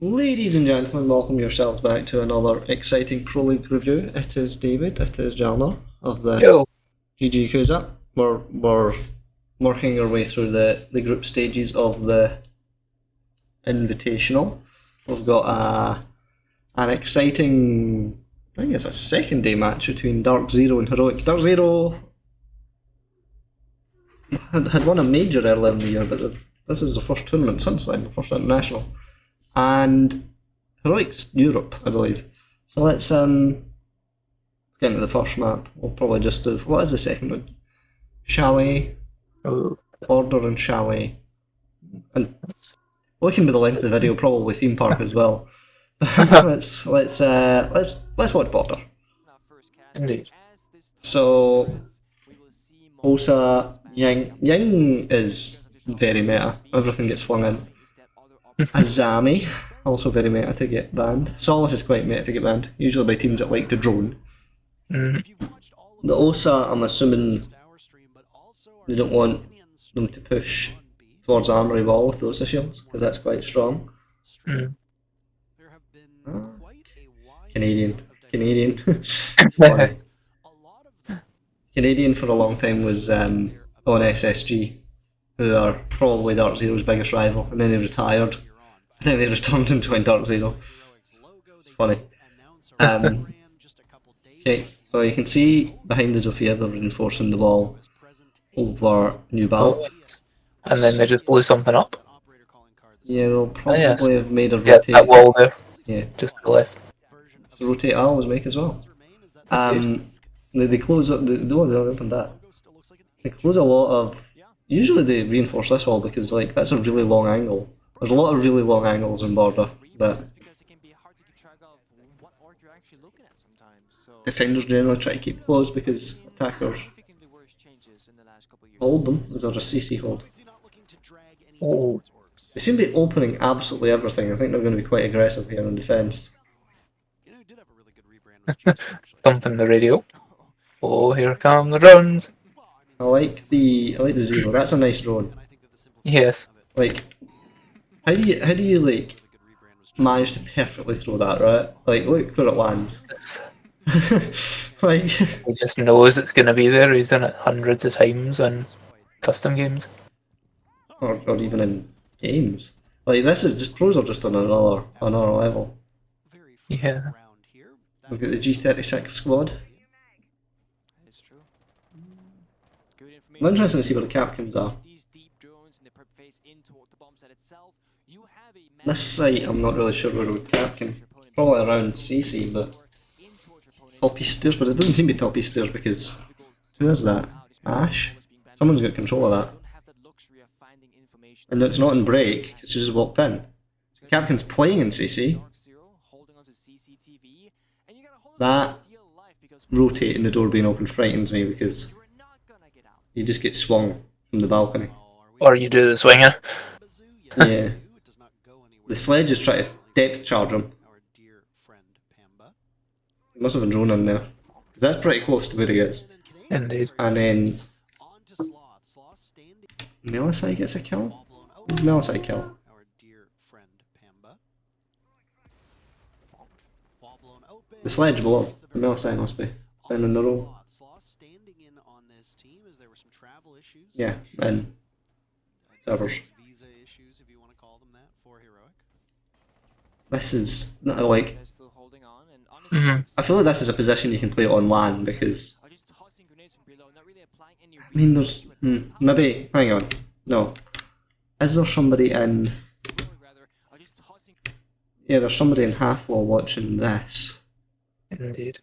Ladies and gentlemen, welcome yourselves back to another exciting Pro League review. It is David, it is Jalner of the Yo. GG Kuza. We're working our way through the group stages of the Invitational. We've got an exciting, I think it's a second day match between Dark Zero and Heroic. Dark Zero had won a major earlier in the year, but this is the first tournament since then, the first international. And Heroic's Europe, I believe. So let's get into the first map. We'll probably just do, what is the second one? Chalet, Order and Chalet. And looking by the length of the video, probably Theme Park as well. let's watch Border. Indeed. So Osa Ying is very meta. Everything gets flung in. Azami, also very meta to get banned. Solace is quite meta to get banned, usually by teams that like to drone. The Osa, I'm assuming they don't want them to push towards Armory Wall with the Osa shields, because that's quite strong. Canadian. Funny. Canadian for a long time was on SSG, who are probably Dark Zero's biggest rival, and then they retired. And then they returned and joined Dark Zero. It's funny. Okay, so you can see behind the Zofia they're reinforcing the wall over New Balk. And then they just blew something up. Yeah, they'll probably have made a Yeah, rotate. that wall there. Yeah. Just to the left. So rotate I'll always make as well. They close up, they opened that. They close a lot of, usually they reinforce this wall because like that's a really long angle. There's a lot of really long angles in Border that defenders generally try to keep closed because attackers hold them. Is there a CC hold? Oh. They seem to be opening absolutely everything. I think they're going to be quite aggressive here in defence. Thumping the radio. Oh, here come the drones. I like the Zero. That's a nice drone. Yes. Like, how do you like manage to perfectly throw that, right? Like, look where it lands. Like, He just knows it's going to be there. He's done it hundreds of times on custom games. or even in games. Like, this is just, pros are just on another level. Yeah. We've got the G36 squad. I'm interested to see where the Capcans are. This site, I'm not really sure where we Capcan. Probably around CC, but top east stairs, but it doesn't seem to be top east stairs because who is that? Ash? Someone's got control of that. And it's not in break, because she just walked in. Capcan's playing in CC. That rotating the door being open frightens me because you just get swung from the balcony. Or you do the swinger. Yeah. The sledge is trying to depth charge him. There must have a drone in there. Because that's pretty close to where he is. Indeed. And then Melisai gets a kill? Who's Melisai kill? The sledge below. The Melisai must be. Then in the row. Yeah, and servers. This is not like. I feel like this is a position you can play on LAN because. I mean, there's. Maybe. Hang on. No. Is there somebody in. Yeah, there's somebody in Halfwall watching this. Indeed.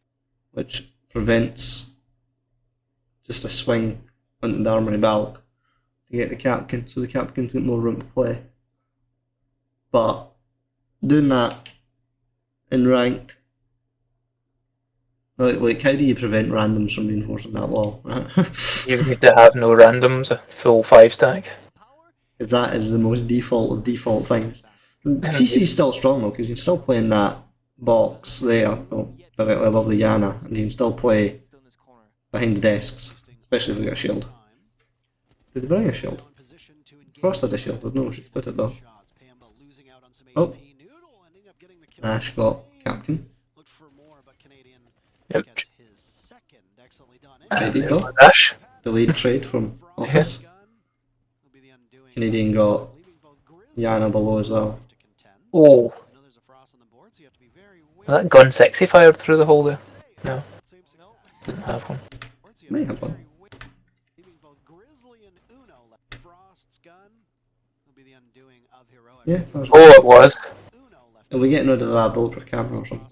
Which prevents just a swing onto the Armory Balk to get the Capcan, so the Capcan's got more room to play. But doing that in ranked, like how do you prevent randoms from reinforcing that wall? You need to have no randoms, a full 5-stack. Because that is the most default of default things. CC is still strong though, because you can still play in that box there, directly above the Yana, and you can still play behind the desks, especially if you've got a shield. Did they bring a shield? Frost had a shield, I don't know, she's put it though. Oh. Ash got Capkin. Ouch. Traded There though. was Ash. Delayed trade from Office. Canadian got Yana below as well. Oh. That gun sexy fired through the hole there. No. Didn't have one. May have one. Yeah, that was Oh, it was. Are we getting rid of that bulletproof camera or something?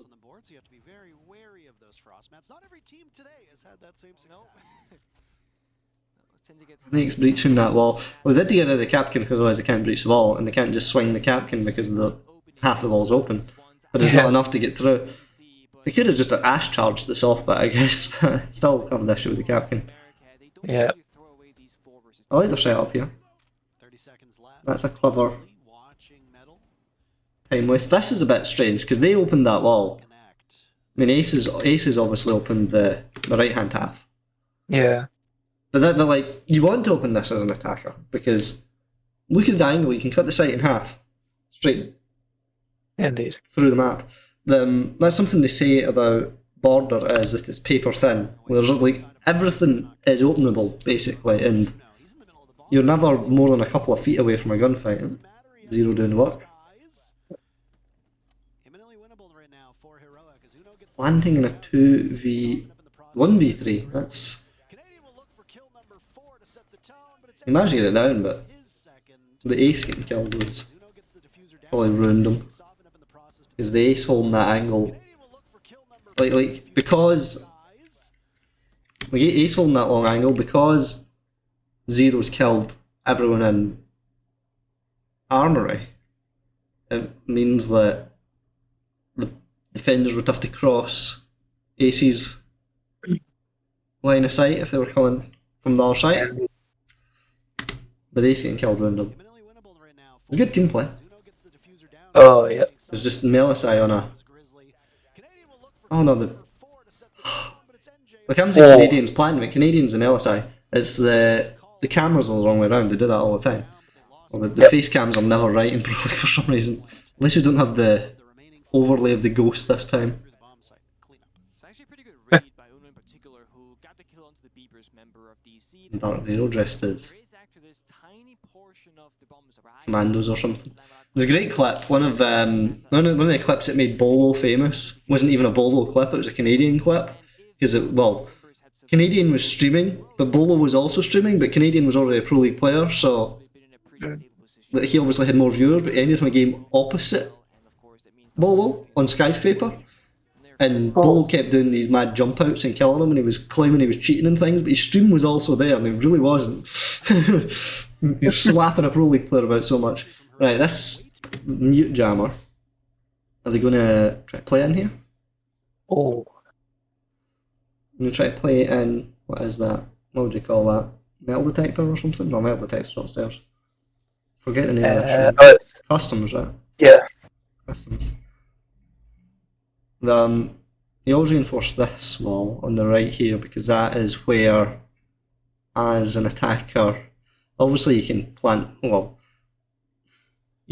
Makes breaching that wall. Well, they did get rid of the Capkin because otherwise they can't breach the wall, and they can't just swing the Capkin because half the wall's open. But it's Yeah. not enough to get through. They could have just Ash charged the soft bit, I guess, but still have the issue with the Capkin. Yeah. I like their setup here. That's a clever time waste. This is a bit strange because they opened that wall. I mean, Aces obviously opened the right hand half. Yeah. But they're like, you want to open this as an attacker because look at the angle, you can cut the site in half, straight Indeed. through the map. That's something they say about Border is that it's paper thin. Whereas like everything is openable basically, and you're never more than a couple of feet away from a gunfight. Zero doing the work. Landing in a 1v3. That's. You managed to get it down, but the ace getting killed was probably ruined him. Because the ace holding that angle, because ace holding that long angle, because Zero's killed everyone in Armory, it means that the defenders would have to cross Ace's line of sight if they were coming from the other side. But Ace getting killed random. It was good team play. Oh, yeah. It was just Melisai on a. Oh no, the. Like I'm saying, Canadians planting it. Canadians and Melisai. It's the cameras are the wrong way around. They do that all the time. Well, the face cams are never right in Pro League for some reason. At least we don't have the overlay of the ghost this time. It's actually a pretty good raid by Uno in particular, who got the kill onto the Beepers member of DC. Dark Zero dressed as There is actually this tiny portion of the bombs around. Commandos or something. There's a great clip. One of the clips that made Bolo famous wasn't even a Bolo clip. It was a Canadian clip because Canadian was streaming, but Bolo was also streaming. But Canadian was already a Pro League player, so he obviously had more viewers. But he ended up a game opposite Bolo on Skyscraper, and Bolo kept doing these mad jump outs and killing him, and he was claiming he was cheating and things. But his stream was also there, and he really wasn't. You're slapping a Pro League player about so much. Right, this mute jammer. Are they going to try to play in here? Oh. I'm going to try to play in, what is that? What would you call that? Metal detector or something? No, metal detector's upstairs. Forget the name of this room. Oh, it's, Customs, right? yeah. Customs. You always reinforce this wall on the right here because that is where, as an attacker, obviously you can plant, you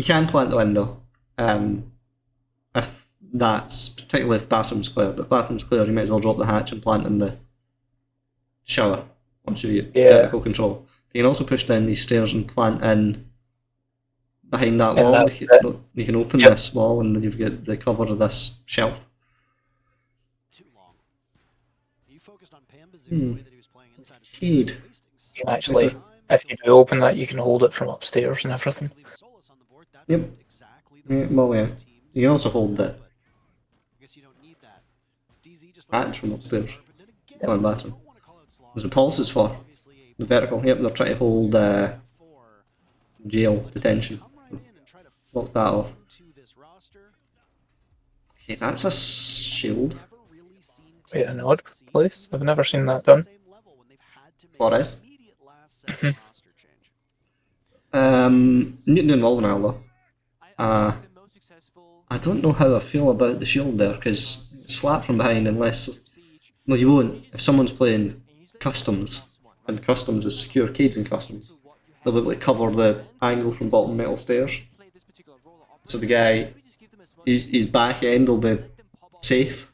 can plant the window, if that's, particularly if bathroom's clear. But if bathroom's clear, you might as well drop the hatch and plant in the shower once you get vertical control. You can also push down these stairs and plant in behind that wall. You can open this wall and then you've got the cover of this shelf. Indeed. You can actually, if you do open that, you can hold it from upstairs and everything. Yep. Yeah. You can also hold the hatch from upstairs. One bathroom. There's what pulses for. The vertical. Yep, they're trying to hold jail detention. Lock that off. Okay, that's a shield. Wait, an odd place? I've never seen that done. Flores. Newton and Waldenal though. I don't know how I feel about the shield there because slap from behind unless, well, you won't. If someone's playing customs and customs is secure cades and customs, they'll be able to cover the angle from bottom metal stairs. So the guy his back end will be safe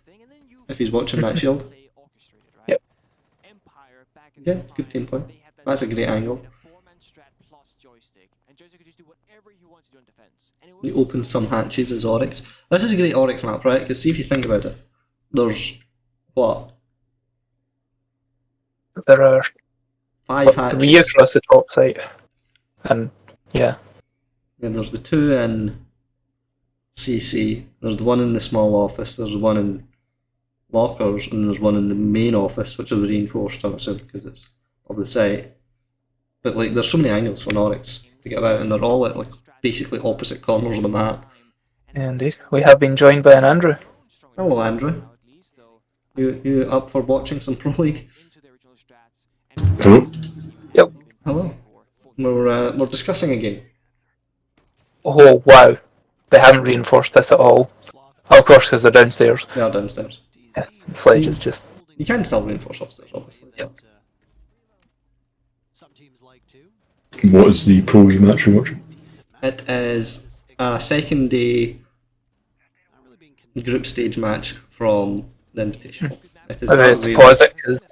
if he's watching that shield. Yep. Yeah, good team point. That's a great angle. You open some hatches as Oryx. This is a great Oryx map, right? Because see if you think about it. There's, what? There are 5 three hatches. across the top site. And yeah. And there's the 2 in CC, there's the one in the small office, there's one in lockers, and there's one in the main office, which is reinforced, obviously, because it's of the site. But like, there's so many angles for an Oryx to get about, and they're all at like basically opposite corners of the map. Indeed. We have been joined by an Andrew. Hello, Andrew. You up for watching some Pro League? Hello? Yep. Hello. We're discussing a game. Oh wow. They haven't reinforced this at all. Oh, of course, because they're downstairs. They are downstairs. Yeah. Sledge is just. You can still reinforce upstairs, obviously. Yep. What is the Pro League match you're watching? It is a second day group stage match from the Invitational. It is I was not to really- pause it because.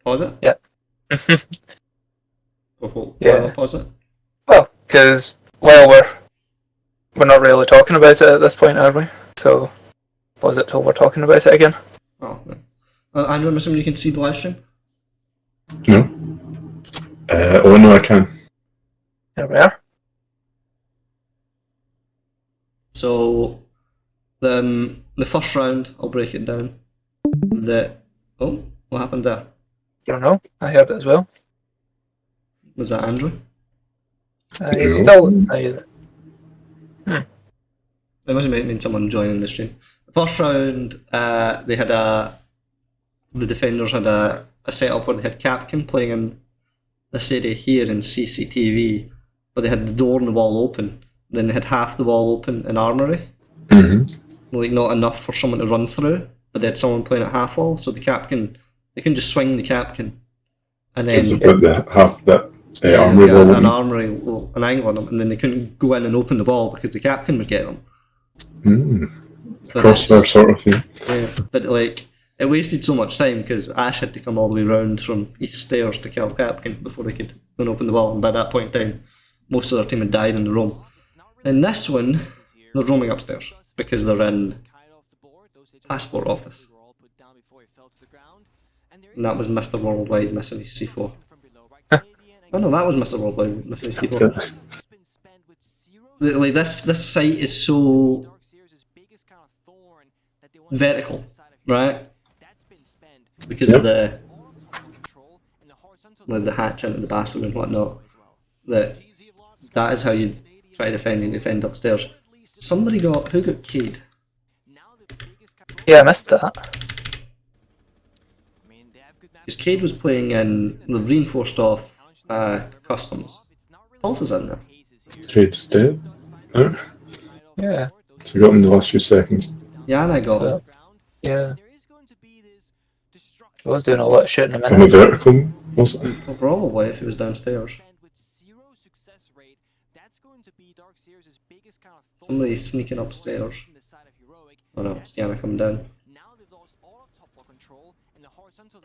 Pause it? Yeah. Why Yeah. pause it? Well, because we're not really talking about it at this point, are we? So pause it till we're talking about it again. Oh, no. Andrew, I'm assuming you can see the live stream? No? Oh, no, I can. There we are. So, then the first round, I'll break it down. Oh, what happened there? You don't know. I heard it as well. Was that Andrew? He's Yeah. still. It must have been someone joining the stream. The first round, they had the defenders had a setup where they had Capkin playing in this area here in CCTV, but they had the door and the wall open. Then they had half the wall open in Armory, like not enough for someone to run through, but they had someone playing at half wall, so the Capkin, they can just swing the Capkin, and Because then they've got the half that armory yeah, wall. an armory, an angle on them, and then they couldn't go in and open the wall because the Capkin would get them. But Crossbar it's- sort of thing. Yeah, but like, it wasted so much time because Ash had to come all the way round from East Stairs to kill Capkin before they could go and open the wall, and by that point in time, most of their team had died in the roam. In this one, they're roaming upstairs because they're in passport office. And that was Mr. Worldwide missing his C4. Oh no, that was Mr. Worldwide missing his C4. That's it. Like this site is so vertical, right? Because of the hatch into the bathroom and whatnot. That is how you try to defend upstairs. Who got Cade? Yeah, I missed that. Because Cade was playing in the reinforced off customs. Pulse is in there. Cade's dead. No? Yeah. So I got him in the last few seconds. Yeah, and I got him. Yeah. I was doing a lot of shit in a On the minute. vertical, was it? Well, probably if he was downstairs. Somebody's sneaking upstairs. Oh no, it's Yana coming down.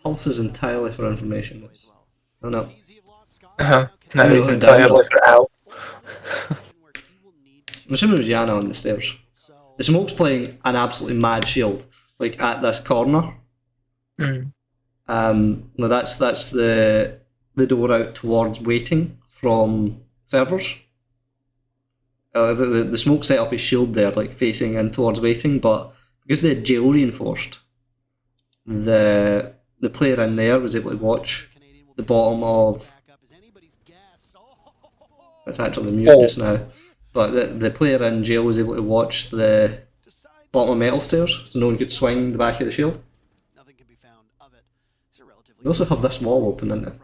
Pulse is entirely for information. Oh no. No, he's No, entirely for Al. I'm assuming it was Yana on the stairs. The smoke's playing an absolutely mad shield, like at this corner. Mm. No, that's the door out towards waiting from servers. The smoke set up his shield there, like facing in towards waiting, but because they had jail reinforced, the player in there was able to watch the bottom of. It's actually mute just now, but the player in jail was able to watch the bottom of metal stairs, so no one could swing the back of the shield. They also have this wall open in it.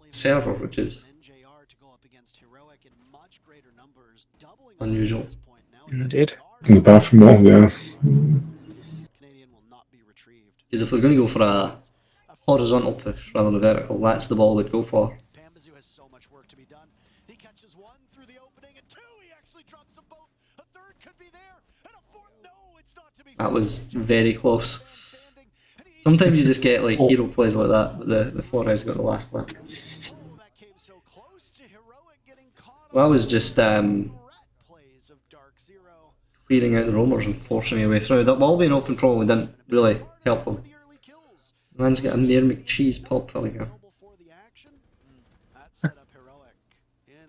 Server, which is unusual. Indeed. In the bathroom wall, yeah. Because if they're going to go for a horizontal push rather than a vertical, that's the ball they'd go for. Launches one through the opening, and two, he actually drops them both. A third could be there, and a fourth, no, it's not to be. That was very close. Sometimes you just get like hero plays like that, but the Flores got the last one. Oh, that came so close to Heroic getting caught. That was just Rat plays of Dark Zero. clearing out the roamers and forcing your way through. That wall being open probably didn't really help them. The early kills. Man's got a Mayor McCheese pulp filling here. Available for the action. That set up Heroic in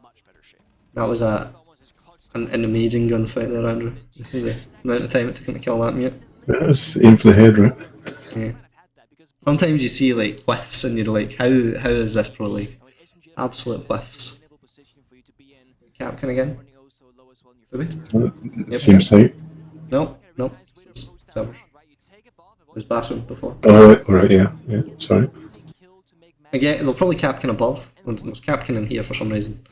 much better shape. That was an amazing gunfight there, Andrew. You see the amount of time it took him to kill that mute. That's aim for the head, right? Yeah. Sometimes you see like whiffs and you're like, how is this pro league? Absolute whiffs. Capkin again? Maybe? Same site. No. It was bathroom before. Oh, right, yeah, sorry. Again, they'll probably Capkin above. There's Capkin in here for some reason.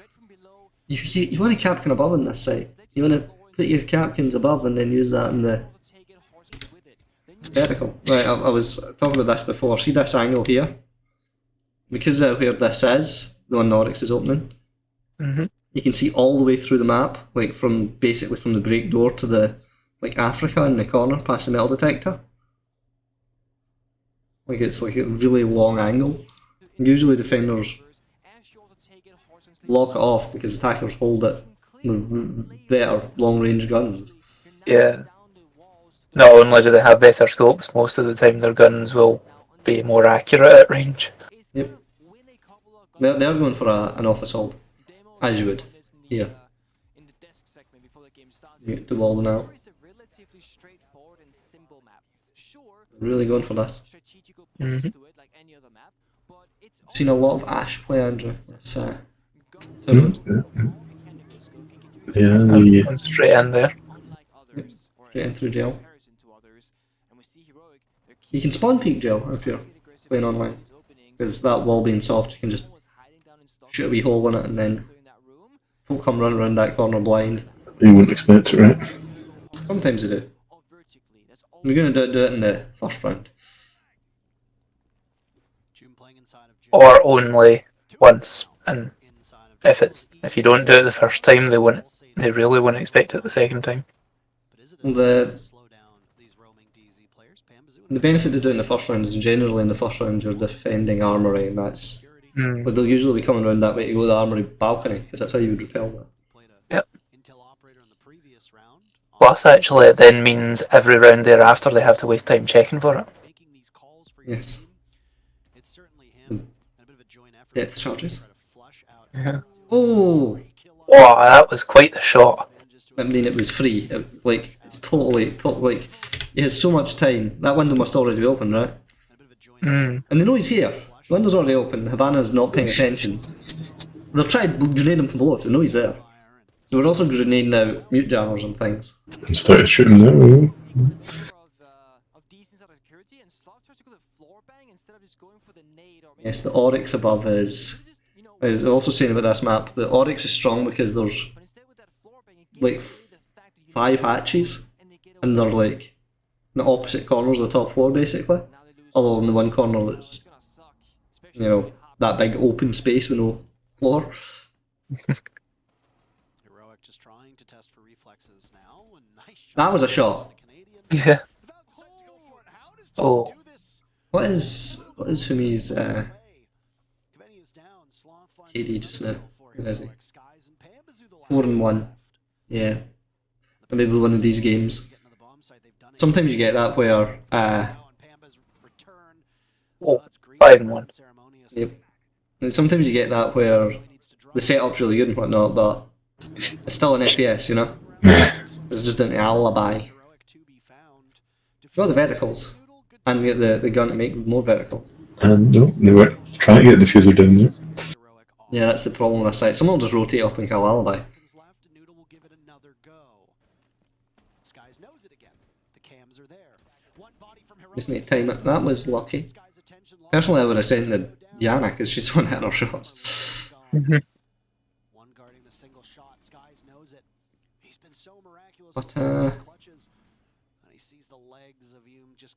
You want to Capkin above on this site. You want to put your Capkins above and then use that in the vertical. Right, I was talking about this before. See this angle here? Because where this is, the one Oryx is opening, you can see all the way through the map, like basically from the break door to the Africa in the corner past the metal detector. Like it's like a really long angle. Usually defenders block it off because attackers hold it with better long range guns. Yeah. Not only do they have better scopes, most of the time their guns will be more accurate at range. Yep. They're going for an off assault, as you would here. Mute the wall now. Really going for this. Seen a lot of Ash play, Andrew. That's Going straight in there. straight in through jail. You can spawn peek jail if you're playing online, because that wall being soft, you can just shoot a wee hole in it and then folk come running around that corner blind. You wouldn't expect it, right? Sometimes they do. We're going to do it in the first round. Or only once, and if you don't do it the first time, they really wouldn't expect it the second time. The benefit of doing the first round is generally in the first round you're defending armory, and that's but they'll usually be coming around that way to go to the armory balcony, because that's how you would repel that. Yep. Plus, actually, it then means every round thereafter they have to waste time checking for it. Yes. Depth charges. Yeah. Oh! Wow, that was quite the shot. I mean, it was free. It's totally, like, he has so much time. That window must already be open, right? And they know he's here. The window's already open. Havana's not paying attention. They'll try to grenade him from below, so they know he's there. They were also grenading out mute jammers and things. And started shooting them now. Yes, the Oryx above is... I was also saying about this map, the Oryx is strong because there's like 5 hatches, and they're like in the opposite corners of the top floor basically. Although in the one corner that's, you know, that big open space with no floor. Heroic just trying to test for reflexes now. Nice shot. That was a shot. Yeah. Oh. What is Fumi's KD just now? Where is he? 4-1. Yeah. Maybe one of these games. Sometimes you get that where 5-1. Yep. And sometimes you get that where the setup's really good and whatnot, but it's still an FPS, you know? It's just an alibi. You got the verticals, and you get the gun to make more verticals. And no, they were trying to get the diffuser down there. Yeah, that's the problem on this side. Someone will just rotate up and kill alibi. Just need to time it. That was lucky. Personally, I would have sent the Yana because she's the one hitting her shots. But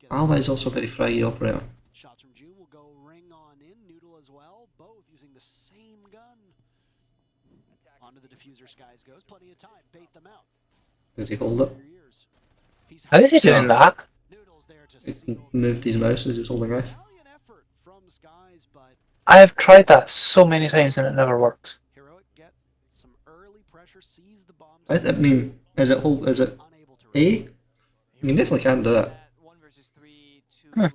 Alibi's also a very fraggy operator. Shots from June will go ring on in. Noodle as well, both using the same gun. Onto the diffuser, Skies goes. Plenty of time. Bait them out. Does he hold it? Your ears. He's How is he doing that? Noodles there to He seal moved his mouse as he was holding F. valiant effort from Skies, but I have tried that so many times and it never works. Heroic get some early pressure, sees the bombs. I mean, is it Unable to A? You can definitely can't do it. 1 versus 3 to Huh.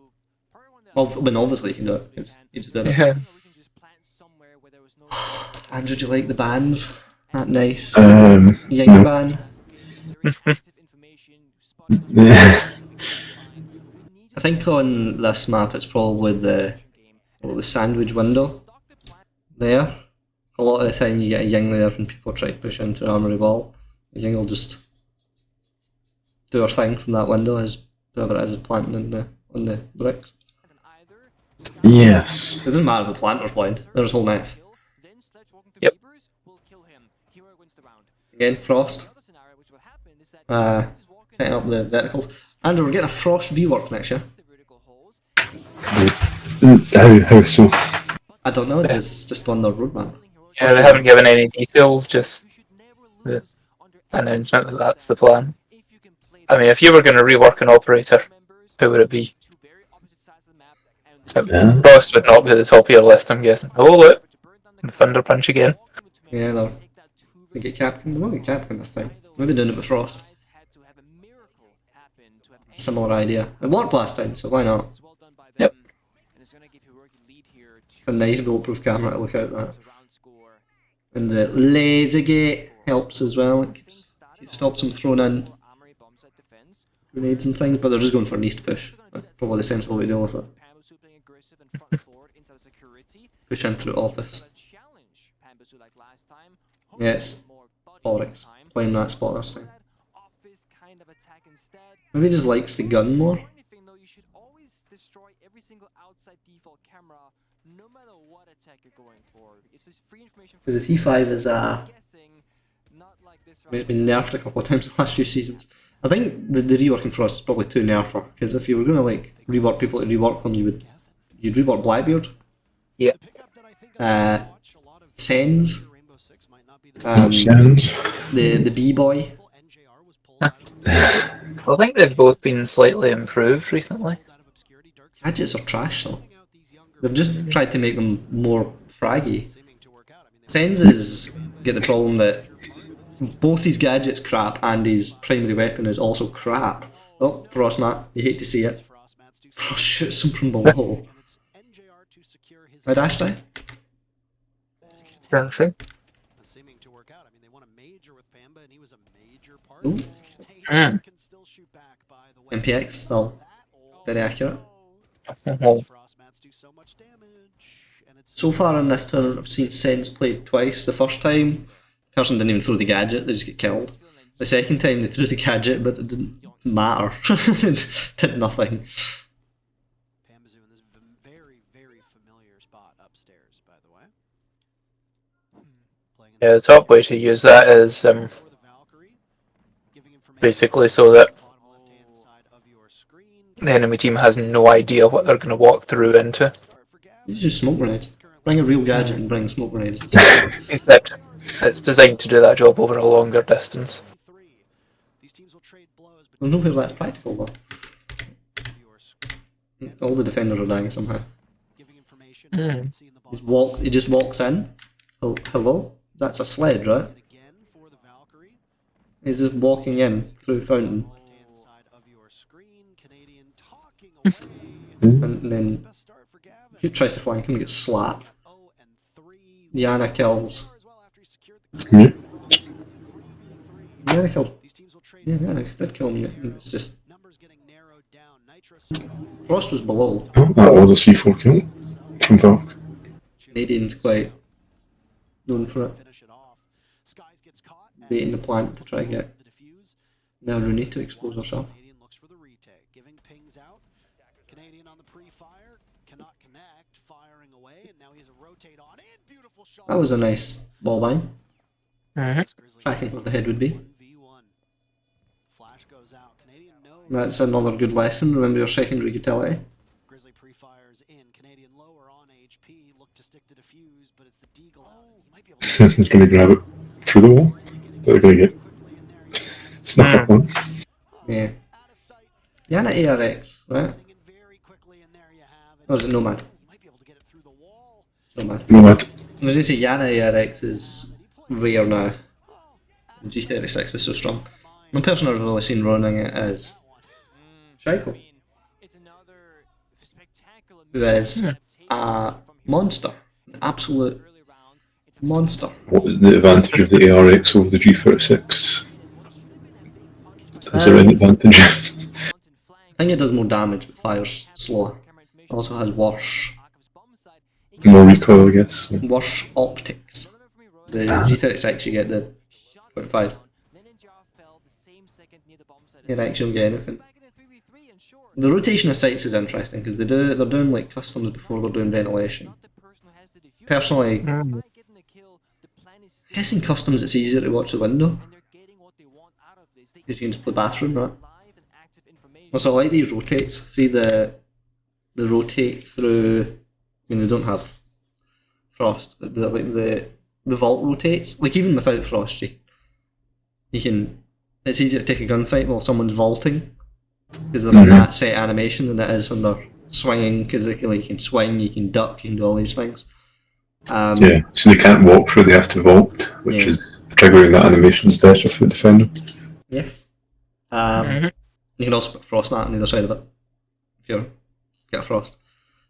probably one that- Well, I mean, obviously you can do it. 'Cause he just did it. Yeah. We can just plant somewhere where there was no- Andrew, do you like the bands? That nice. Ying no. band. Yeah. I think on this map it's probably the sandwich window there. A lot of the time you get a Ying there when people try to push into the armory wall. The Ying will just do her thing from that window as whoever it is planting on the bricks. Yes. It doesn't matter if the planter's blind, they're just holding F. Yep. Again, Frost. Setting up the verticals. Andrew, we're getting a Frost rework next year. How so? I don't know, it's just on their roadmap. Yeah, they haven't given any details, just the announcement that that's the plan. I mean, if you were going to rework an operator, who would it be? Yeah. Frost would not be at the top of your list, I'm guessing. Oh, look! Thunder Punch again. Yeah, they get Capcom. They won't get Capcom this time. Maybe doing it with Frost. Similar idea. It worked last time, so why not? Yep. It's a nice bulletproof camera to look out at. And the laser gate helps as well. It stops them throwing in grenades and things, but they're just going for an east push. That's probably the sensible way to deal with it. Push in through office. Yeah, it's Oryx playing that spot this time. Maybe he just likes the gun more. Because the T5 is it's been nerfed a couple of times in the last few seasons. I think the reworking for us is probably too nerfer, because if you were going to like rework people to rework them, you'd rework Blackbeard, Sens, Sounds. the B-boy. I think they've both been slightly improved recently. Gadgets are trash though. They've just tried to make them more fraggy. Sens get the problem that both his gadgets crap and his primary weapon is also crap. Oh, Frostmat, you hate to see it. Frost shoots him from below. I dashed out. Country. Seeming to work out. I mean, they won a major with Pamba, and he was a major part. Ooh. Mm. Can still shoot back by the way. MPX still very accurate. Frostmats do so much damage, and it's So far in this tournament, I've seen Sens played twice. The first time, the person didn't even throw the gadget, they just get killed. The second time, they threw the gadget, but it didn't matter. It did nothing. Pambazoo in this very, very familiar spot upstairs, by the way. Playing in Yeah, the top way to use that is for the Valkyrie, giving information basically so that bottom left-hand side of your screen. the enemy team has no idea what they're going to walk through into. These are just smoke grenades. Bring a real gadget and bring smoke grenades. Except it's designed to do that job over a longer distance. These teams will trade blows, but There's nowhere that's practical though. All the defenders are dying somehow. giving information. Mm. See in the He just walks in. Hello? That's a sled, right? again for the Valkyrie. He's just walking in through fountain. Left-hand side of your screen, Canadian talking away. And then Best start for Gavin. he tries to flank him and gets slapped. 0-3. Yana kills. As well after he secured the Yeah. Yana killed. These teams will trade Yeah, Yana did kill him. It's just numbers getting narrowed down. Nitrous Frost was below. Oh, that was a C4 kill from Valk. Canadian's quite known for it. finish it off. Skies gets caught. Baiting the plant to try and get The defuse. now Rooney to expose herself. Canadian looks for the retake, giving pings out. Canadian on the pre-fire, cannot connect, firing away, and now he has a rotate on in. Beautiful shot. That was a nice ball bang. Mm-hmm. Tracking what the head would be. 1v1. Flash goes out. Canadian knows. That's another good lesson. Remember your secondary utility. Grizzly pre-fires in. Canadian lower on HP. Look to stick the defuse, but it's the Deagle out. He might be able to He's gonna grab it. through the wall. They're going to get snuff up on. Yeah. Yana ARX, right? Or is it Nomad? Nomad. Nomad. I was going to say Yana ARX is rare now. The G36 is so strong. One person I've really seen running it is Shaiko, who is a monster. An absolute monster. What is the advantage of the ARX over the G36? Is there any advantage? I think it does more damage but fires slower. It also has worse More recoil, I guess. worse optics. The G36 you get the 0.5. ARX you don't get anything. The rotation of sights is interesting because they're doing like customs before they're doing ventilation. Personally, guessing customs it's easier to watch the window because you can just play bathroom, right? Also, I like these rotates. See the rotate through. I mean, they don't have frost, but the vault rotates. Like even without frost, you can. It's easier to take a gunfight while someone's vaulting because they're in that set animation than it is when they're swinging. Because you can swing, you can duck, you can do all these things. Yeah, so they can't walk through, they have to vault, which Yeah. is triggering that animation is better for the defender. Yes. You can also put frost mat on either side of it if you get a frost.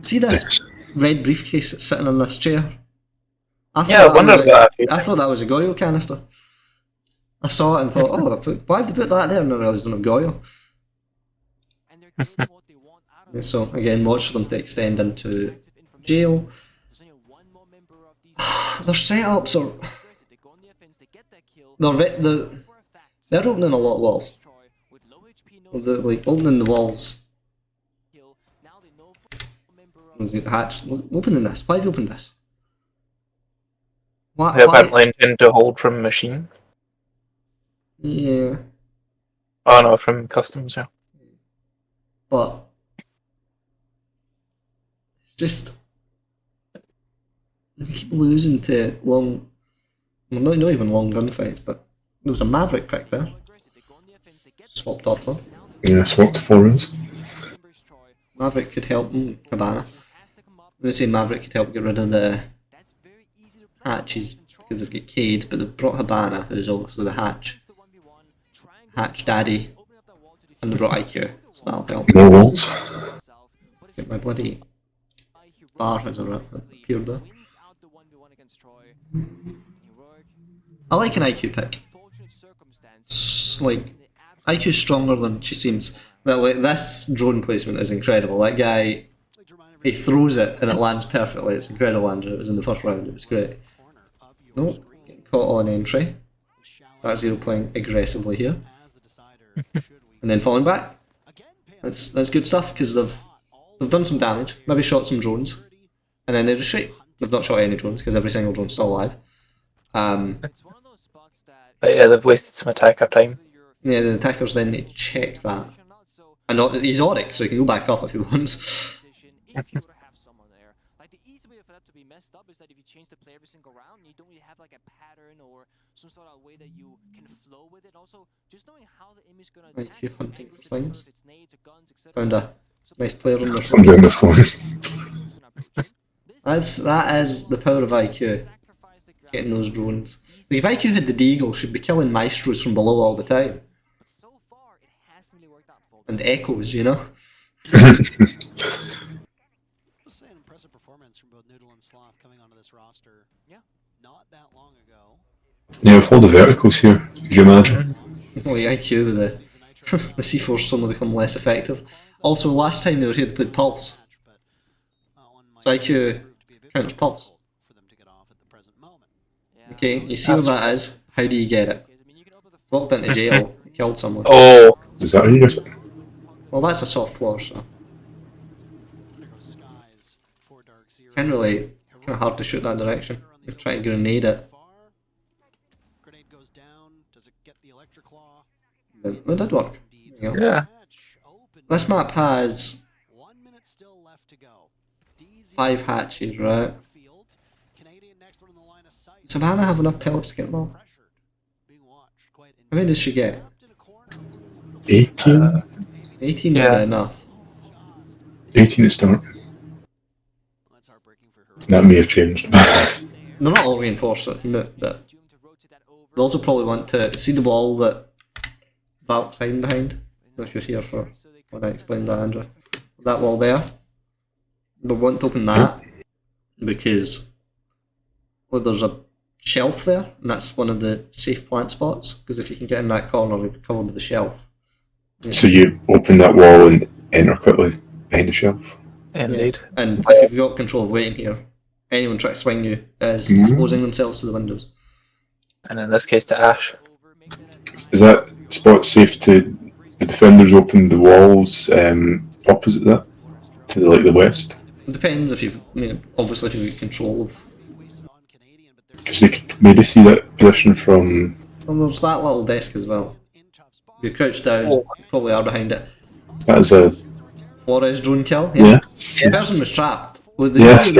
See this Yes. red briefcase that's sitting in this chair? I Yeah, I that wondered was that. I thought that was a Goyo canister. I saw it and thought, why have they put that there? And I realised they don't have Goyo. Yeah, so again, watch for them to extend into jail. Their setups are they're opening a lot of walls. Opening the walls. The hatch. Opening this. Why have you opened this? Why? They apparently intend to hold from machine. Yeah, Oh no, from customs, yeah. but it's just they keep losing to long. Well, not even long gunfights, but there was a Maverick pick there. Swapped off though. Yeah, swapped forwards. Maverick could help. Cabana. I'm gonna say Maverick could help get rid of the hatches because they've got Cade, but they've brought Habana, who's also the hatch daddy, and they brought IQ, so that'll help. More walls. Get my bloody bar has appeared there. I like an IQ pick. It's like IQ's stronger than she seems. Well, like, this drone placement is incredible. That guy, he throws it and it lands perfectly. It's incredible, Andrew. It was in the first round. It was great. Nope, getting caught on entry. Dark Zero playing aggressively here, and then falling back. That's good stuff because they've done some damage. Maybe shot some drones, and then they retreat. They've not shot any drones because every single drone's still alive. But yeah, they've wasted some attacker time. Yeah, the attackers then need to check that. And he's Oryx, so he can go back up if he wants. Like the easy way for that to be messed up is that if you change the play every single round, you don't really have like a pattern or some sort of way that you can flow with it. Also, just knowing how the image is gonna Like attack you you, hunting angles for the things. curve, its nades or guns, etc. Found a nice player on the I'm doing the phone. That is the power of IQ. Getting those drones. Like if IQ had the Deagle, she'd be killing Maestros from below all the time. But so far, it hasn't really worked out for them. And Echoes, you know? Let's say an impressive performance from both Noodle and Sloth coming onto this roster. Yeah. Not that long ago. Yeah, with all the verticals here, could you imagine? Well, the IQ with the C4 suddenly become less effective. Also, last time they were here, they played Pulse. So IQ counts Pulse. For them to get off at the present moment. Okay, you see what that is? How do you get it? Walked into jail, killed someone. Oh, Is that how you get it? Well, that's a soft floor, so There goes Skies for Dark Zero. can't really. It's kind of hard to shoot that direction. You're trying to grenade it. Grenade goes down. Does it get the electric claw? It did work. There you go. yeah. This map has 1 minute still left to go. DZ 5 hatches, right? field. Canadian next one in the line of sight. Savannah have enough pellets to get them all? Pressured. How many did she get? 18? 18 Yeah. would be enough. 18 to start. That's heartbreaking for her. That may have changed. They're not all reinforced, but they also probably want to see the wall that Valk's hiding behind. If you're here for when I explained that, Andrew. That wall there. They want to open that because well, there's a shelf there, and that's one of the safe plant spots. Because if you can get in that corner, you're covered with the shelf. So you open that wall and enter quickly behind the shelf. Indeed. And if you've got control of waiting here, anyone trying to swing you is exposing themselves to the windows. And in this case to Ash. Is that spot safe to the defenders open the walls opposite that? To the west? It depends if you've, obviously if you've got control of. Because they could maybe see that position from... And there's that little desk as well. If you're crouched down, you probably are behind it. That is a... Flores drone kill. Yeah. The person was trapped. Well, they, Yeah. used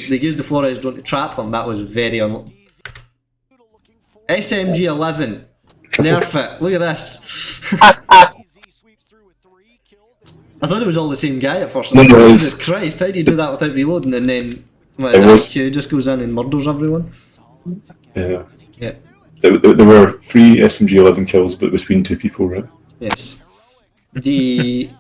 they used the Flores drone to trap them. That was very unlucky. SMG 11. Nerf it. Look at this. I thought it was all the same guy at first. No, no, Jesus Christ, how do you do that without reloading? And then IQ just goes in and murders everyone. Yeah. Yeah. There were 3 SMG-11 kills, but between 2 people, right? Yes. The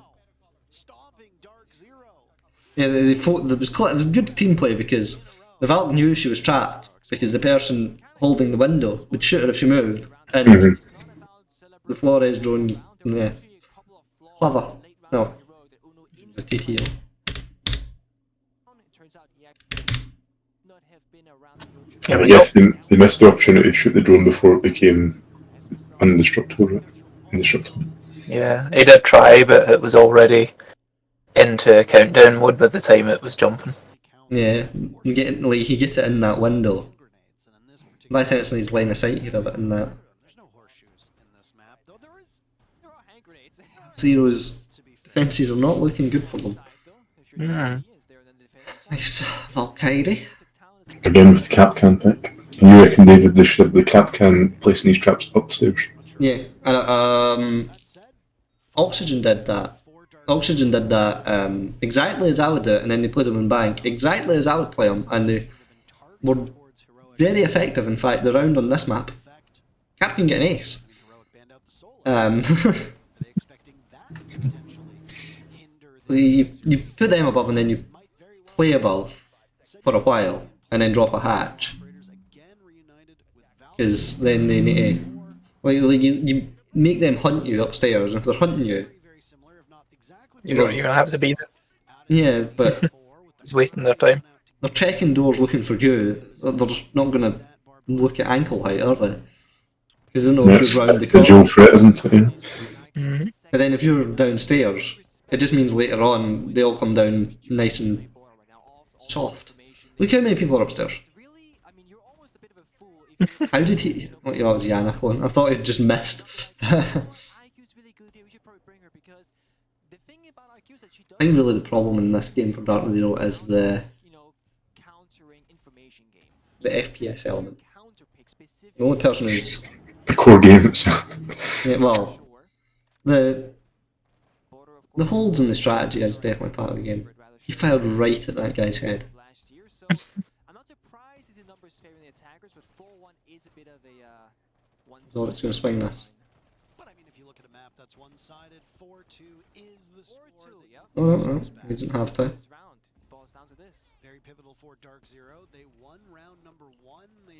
yeah, there was good team play because the Valk knew she was trapped because the person holding the window would shoot her if she moved, and the Flores drone, yeah, clever. No, the TTO. Here I we go. guess they missed the opportunity to shoot the drone before it became indestructible, right? Indestructible. Yeah, he did try, but it was already into countdown mode by the time it was jumping. Yeah, you get it in that window. By the time it's in his line of sight, you'd have it in that. Zero's defences are not looking good for them. Nice Valkyrie. Again with the Capcan pick. And you reckon, David, they should have the Capcan placing these traps upstairs? Yeah, and Oxygen did that. Oxygen did that exactly as I would do it, and then they played them in bank exactly as I would play them, and they were very effective. In fact, the round on this map, Cap can get an ace. You put them above, and then you play above for a while, and then drop a hatch, because then they need to you make them hunt you upstairs, and if they're hunting you. You're gonna have to be there. Yeah, but It's wasting their time. they're checking doors looking for you. They're just not going to look at ankle height, are they? Because they know if That's you're round the the dual corner. threat, isn't it? Yeah. Mm-hmm. But then if you're downstairs, it just means later on they all come down nice and soft. Look how many people are upstairs. How did he? Oh, yeah, it was Yannicklin. I thought he'd just missed. I think really the problem in this game for Dark Zero is the FPS element. The only person who's The core game itself. yeah, well, the holds and the strategy is definitely part of the game. He fired right at that guy's head. So it's going to swing this. But I mean, if you look at a map that's one-sided, 4-2 is the score. Oh, no, he doesn't have to. Very pivotal for Dark Zero. They won round number 1. They've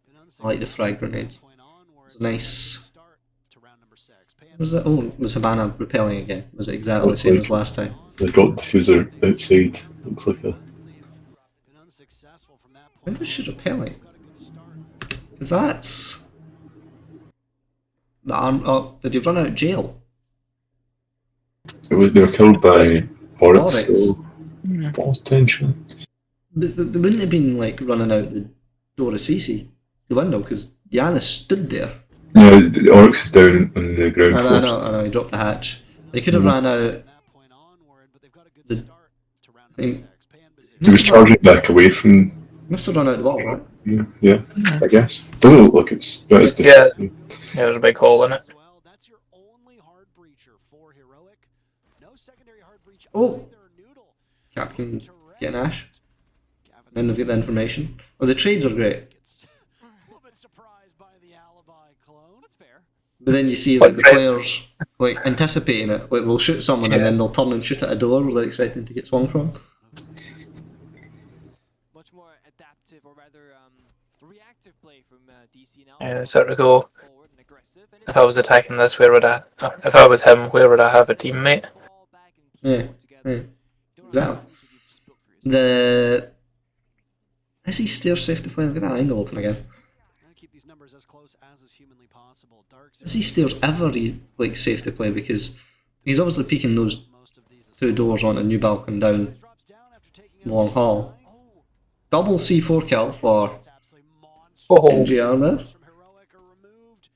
been I like the frag grenades. point onward. It's a nice. Start to round number 6. Was it? Oh, was Havana repelling again? Was it exactly the same as last time? They dropped the diffuser outside. Looks like a... Been unsuccessful from that point. Maybe we should repelling. Because that's. The arm. Oh, did you run out of jail? They were killed by Oryx, Oryx. so... Potentially. But they wouldn't have been like running out the door of Cece, the window, because Diana stood there. No, the Oryx is down on the ground floor. I know, he dropped the hatch. They could have ran out. Point onward, but they've got a good The- start to round they number 6. He was charging back away from... must have run out the wall, right? Yeah, I guess. Doesn't look like it's. But it's Yeah. different. Yeah, there's a big hole in it. As well, that's your only hard breacher for Heroic. No secondary hard breach Oh. either. Noodle. Captain getting Ash. Then they've got the information. Oh, the trades are great. Gets a little bit surprised by the alibi clone. That's fair. But then you see like the players like anticipating it. Like they'll shoot someone and then they'll turn and shoot at a door where they're expecting to get swung from. Much more adaptive, or rather, reactive play from DC now. Yeah, sort of go. Forward and aggressive, and If I was attacking this, where would I? If I was him, where would I have a teammate? fall back and keep Yeah, it together. yeah. Don't have Exactly. to you've just built for yourself. Is he stairs safe to play? I've got that angle open again. Gonna keep these numbers as close as is humanly possible. Dark Is he stairs ever like safe to play? Because he's obviously peeking those two doors onto New Balcon down drops down after taking the long hall. Double C4 kill for It's absolutely monstrous. Oh, NGR there. From Heroic are removed.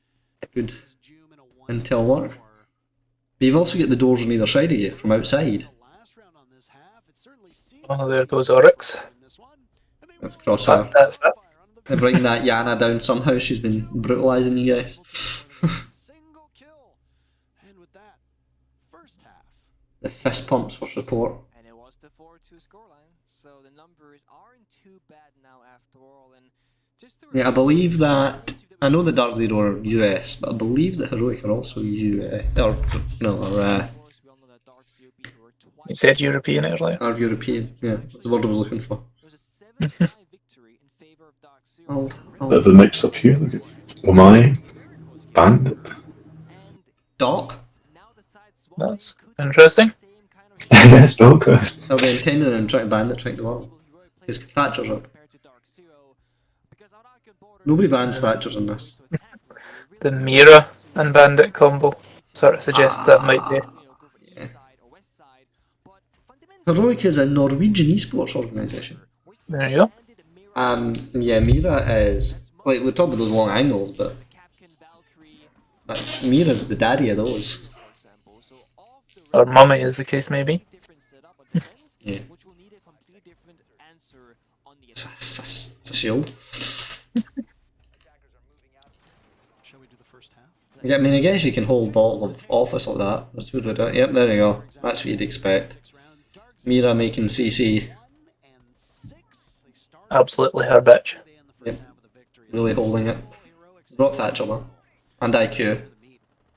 Good Zoom in a intel work. But you've also got the doors on either side of you from outside. The last round on this half, it certainly seems Oh, there goes Oryx. in this one. And they That's will crosshair. But that's that. fire onto the They're bringing that Yana down somehow. She's been brutalising you guys. single kill. And with that, first half. The fist pumps for support. And it was the 4-2 scoreline, so the numbers aren't too bad now after all. And just to Yeah, I believe that. I know that Dark Zero are US, but I believe that Heroic are also US. Or, no, Of course, we all know that Dark Zero beat her You twice. said European earlier. are European. Yeah, that's the word I was looking for. It was a 7-5 victory in favor of Dark Zero. I'll Bit of a mix up here. Look at Omai, Bandit. And Doc. now the side swapping That's could be interesting. the same kind of Yes, Belka. They'll be intending them trying to ban the trick the world. Because Thatcher's up. compared to Dark Zero, because our Arcade border Nobody bans Thatcher's in this. to attack where they The really Mira and Bandit combo sort of suggests that might be. go for east side or west side, but fundamentally Heroic is a Norwegian esports organisation. There you go. Yeah, Mira is like we talk about those long angles, but Capcan Valkyrie, that's Mira's the daddy of those. for example. So off the Or Mummy is the case, maybe. different setup on defense, Yeah. which will need a completely different answer on the It's attack. it's a shield. Shall we do the first half? Yeah, I mean, I guess you can hold bottles of office like that. That's what we do. Yep, there you go. That's what you'd expect. 6 rounds. Dark Mira making CC 1 and 6. They started Absolutely her bitch. in the first Yep. half with a victory. really holding it. Heroics Brock Thatcher though. And IQ.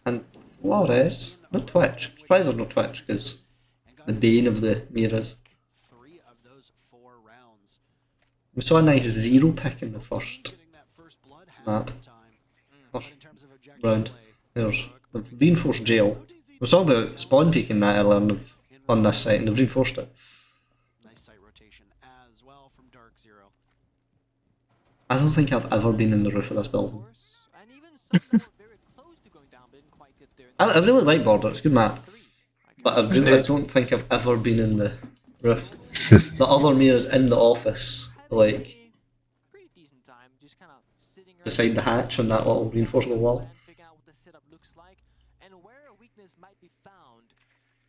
And Flores. No Twitch. Surprised there's no Twitch because the bane of the Miras. 3 of those 4 rounds. We saw a nice zero pick in the first Getting that first blood half map. the time. But First in terms of objective round. play, There's the reinforced jail. We saw about spawn peeking that earlier on this site and they've reinforced it. nice site rotation as well from Dark Zero. I don't think I've ever been in the roof of this building. Course, and even some who were very close to going down, but didn't quite get there. I really like Border, it's a good map. 3. But I Indeed. don't think I've ever been in the roof. The other mirrors in the office, like Pretty decent time, just kind of sitting beside the hatch on that little reinforceable wall. and figuring out what the setup looks like and where a weakness might be found,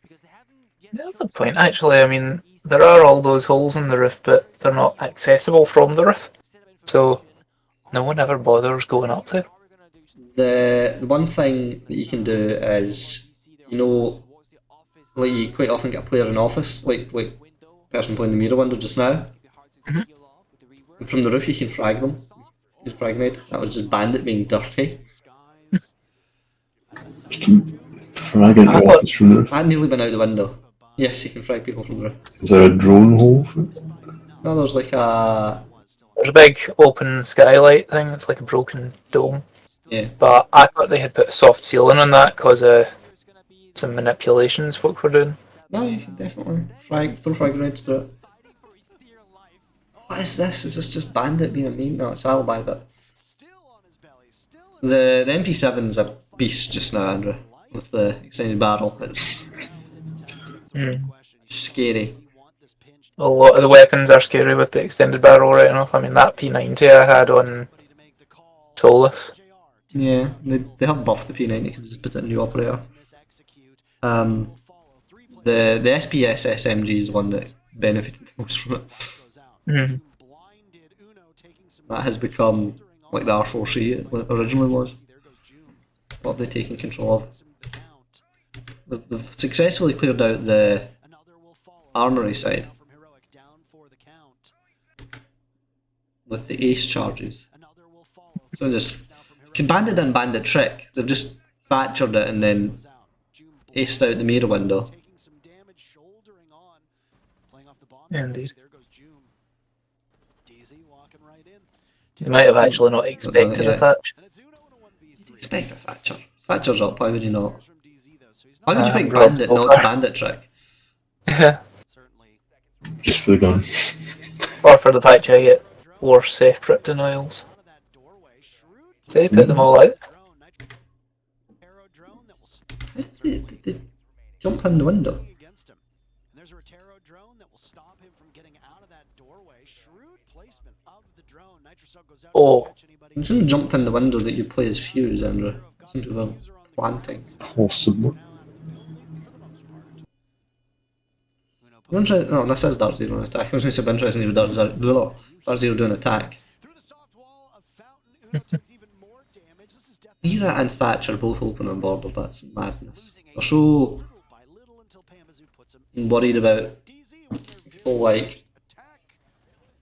because they haven't yet. That's shown the point, something actually. I mean, easy. there are all those holes in the roof, but they're not accessible from the roof. Set of So, information no one ever bothers going up there. Are we gonna do something The one thing that you can do is, you know, towards the office like you quite often get a player in office, like window? person playing the mirror window just now. It'd be hard to peel off with the rework. And from the roof you can frag them. Use frag grenade. That was just Bandit being dirty. Skies. You can frag into I thought- office from the roof. That nearly went out the window. Yes, you can frag people from the roof. Is there a drone hole for it? No, there's like a There's a big open skylight thing. It's like a broken dome. yeah. But I thought they had put a soft ceiling on that because of some manipulations folk were doing. No, you can definitely throw frag grenades through it. What is this? Is this just Bandit being a meme? No, it's Alibi, but Still on his belly. Still in the MP7's a beast just now, Andrew. With the extended barrel, it's Hmm. scary. A lot of the weapons are scary with the extended barrel right enough. I mean, that P90 I had on Solus. Yeah, they have buffed the P90 because they just put it in new operator. The SPS SMG is the one that benefited the most from it. Mhm. That has become like the R4C it originally was. What have they taken control of? They've successfully cleared out the armory side with the ace charges. So just Bandit and Bandit trick. They've just Thatchered it and then aced out the mirror window. Indeed. You might have actually not expected a Thatch. Expect a Thatcher. Thatcher's up, why would you not? Why would you pick Rob Bandit, not Poker. Bandit trick? Just for the gun. Or for the fact you get 4 separate denials. So you put them all out. How did they jump in the window? There's a Rotaro drone that will stop him from getting out of that doorway. Shrewd placement of the drone. Nitrocell goes out Oh. to catch anybody. When someone jumped in the window that you play as Fuse, Andrew. Seems to be planting. Possible. No, this is Dark Zero on attack. I was going to say it'd be interesting if Dark Zero doing attack. Through the soft wall of Fountain, Uno takes even more damage. This is definitely Mira and Thatcher both open on border, that's madness. losing They're so little by little until Pamazoo puts him worried about DZ with their people like attack.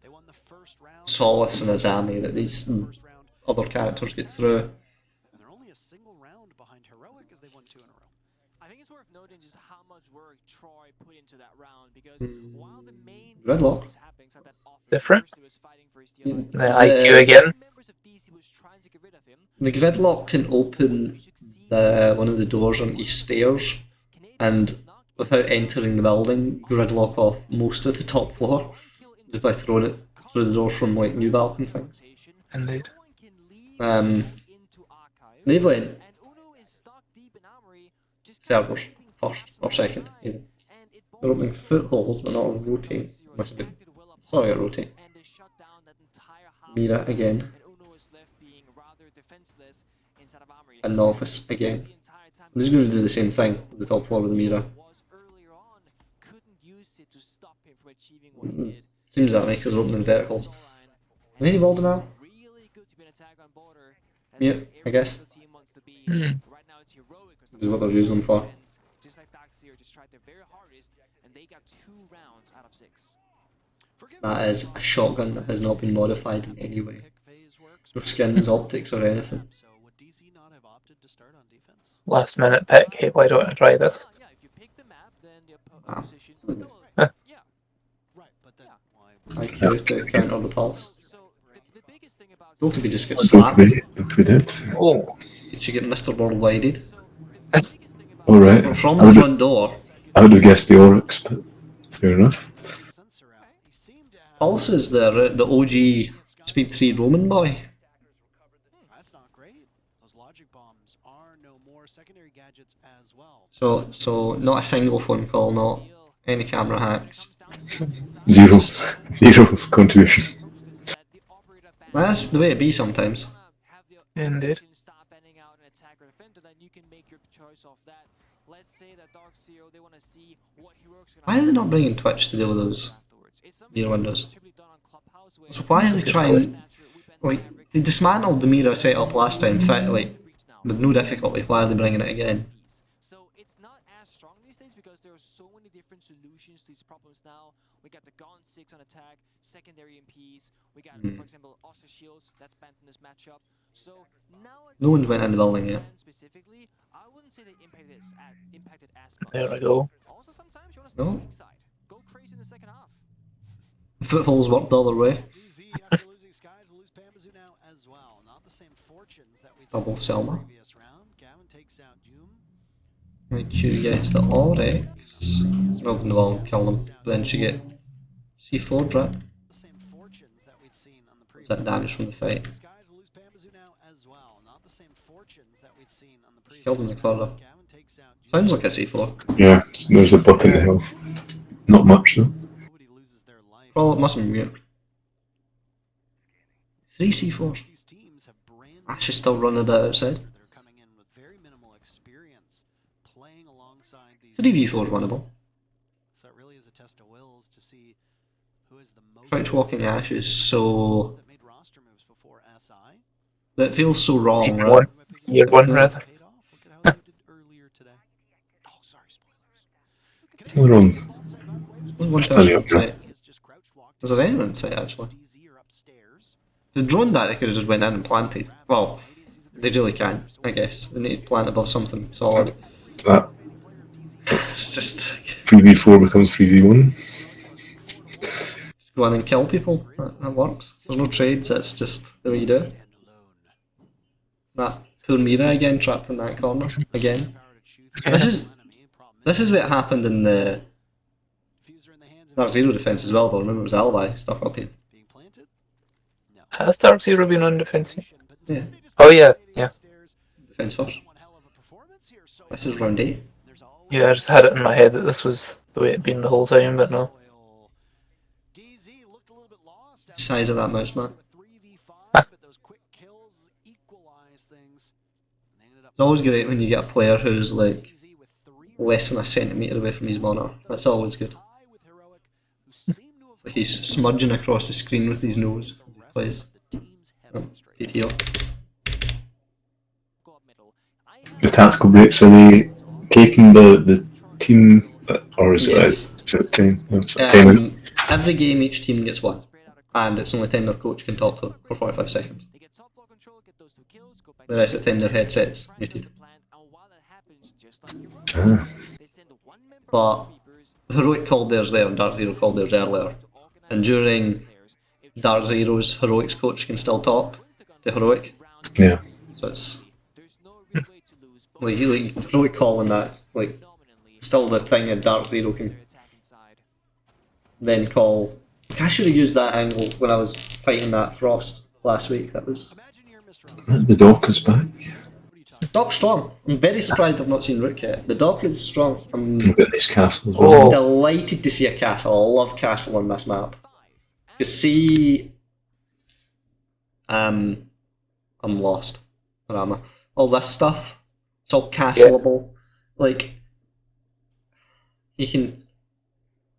They won the first round. Solace and his army that these First round. other characters get through. And they're only a single round behind Heroic as they won 2 in a row. I think it's worth noting just how much work Troy put into that round because while the main Gridlock. was happening inside that office, Different. first he was fighting for his deal, The IQ again. members of DC was trying to get rid of him. The Gridlock can open one of the doors on east stairs and without entering the building, gridlock off most of the top floor just by throwing it through the door from like New Balk and things. Indeed. They've went And Uno is stuck deep in armory, just servers first or second even. They're opening footholds but not rotating. Sorry, rotate. and they shut down that entire house. Mira again. And Uno is left being rather defenseless inside of armory. And Novice again. The entire time I'm just going to do the same thing with the top floor with the Mira. was earlier on, couldn't use it to stop him from achieving what he did. Seems that way because they're opening verticals. Any Voldemort? Really good to be an attack on border. That's Yeah, what I every guess. single team wants to be. Hmm. Right now it's heroic. This is what they're using them for. Just like Darkseer just tried their very hardest, and they got 2 rounds out of 6. That is a shotgun that has not been modified in any way. Pick phase works. No skins, optics or anything. So would DC not have opted to start on defense? Last minute pick. Hey, why don't I try this? Yeah, if you pick the map, then the Ah. opposition. Huh. Yeah. Right, but then Yeah. why? IQ to counter the pulse. So the biggest thing about Go could be just get So slapped. we did. Oh. Did she get Mr. Worldwided? Alright. From I the would, front door. I would have guessed the Oryx, but fair enough. Sensor out. He seemed to have. Pulse is the OG Speed 3 Roman boy. That's not great. Those logic bombs are no more secondary gadgets as well. So not a single phone call, not any camera hacks. Zero. Zero contribution. That's the way it be sometimes. Indeed. Stop ending out an attack or defender, then you can make your choice of that. Let's say that Darkseer, they want to see what Heroic's gonna Why are they not bringing Twitch to deal with those afterwards. It's something Mira that windows? was typically done on Clubhouse where So why are they trying, like, Maverick they dismantled the Mira setup last time, like, breach now. with no difficulty. Why are they bringing it again? So it's not as strong these days because there are so many different solutions to these problems now. We got the Gaunt 6 on attack, secondary MPs. We got, for example, Ossa Shields that's banned in this matchup. So now No one's went in the building yet. specifically, I wouldn't say they impacted as much. There we go. Also, sometimes you want to stay No. on the weak side. Go crazy in the second half. Footholds worked the other way. DZ after losing Skies will lose Pamazoo now as well. Not the same fortunes that we'd Double seen in the Selma. previous round. Gavin takes out Doom. Like Q gets the Oryx. Open the wall and kill them. But then she get C4 drip. The same fortunes that we'd seen on the Is previous that damage from the fight? Skies will lose Pamazoo now as well. Not the same fortunes that we'd seen on the previous Killed him in the corner. Gavin takes out Doom. Sounds like a C4. Yeah, there's a button to health. Not much though. Nobody loses their life. Well, it must be mute. 3 C4s. These teams have brand Ash is still running a bit outside. that are coming in with very minimal experience playing alongside these 3v4 is winnable. So it really is a test of wills to see who is the most Crouch walking Ash is so that made roster moves That feels so wrong, Season right? 1. Year 1, rather. Paid off. Look at how he did earlier today. Oh, sorry, spoilers. We're on. Only one Just turn person it on up now. site. He has just crouch walked. Is there anyone on site, actually? DZ are upstairs. If they droned that, they could have just went in and planted. Well, they really can, I guess. They need to plant above something solid. That It's just 3v4 becomes 3v1. go in and kill people. That works. There's no trades, it's just the way you do it. That poor Mira again trapped in that corner again. This is what happened in the Dark Zero defense as well, though. Remember, it was Alvi stuck up here. Being planted? No. Has Dark Zero been on defense? Yeah, Oh, yeah, yeah. defense first. One hell of a performance here. So This is round 8. there's always Yeah, I just had it in my head that this was the way it'd been the whole time, but no. DZ looked a little bit lost. Size of that mouse, man. 3v5, Ah. but those quick kills equalize things. And they ended up It's always great when you get a player who's like DZ with 3 less than a centimetre away from his monitor. That's always good. tie with Heroic, who seem to have It's like he's smudging across the screen with his nose as he plays. the team's head Oh, on straight. TTO. Go up middle. I have The tactical breaks, are they taking the team, or is it Yes. is it 10? No, it's 10. Every game, each team gets one, and it's the only time their coach can talk to them for 45 seconds. They get top floor control, get those 2 kills, go back The rest of the time, their headsets muted. and while that happens, just like you Ah. they send one member But of the Reapers Heroic called theirs there, and Dark Zero called theirs earlier. to organize And during theirs. If Dark Zero's Heroic's coach can still talk to Heroic, round Yeah. so it's there's no real way to lose. Both like Heroic calling that, like, phenomenally still the thing, and Dark Zero can their attacking side. then call. I should have used that angle when I was fighting that Frost last week. That was Imagine you're Mr. The dock is back. What are you talking Doc's strong. I'm very surprised I've not seen Rook yet. The Doc is strong. I'm We've got this castle as well. Oh. delighted to see a castle. I love castle on this map. You see, I'm lost. Where am I? All this stuff, it's all castleable. Like, you can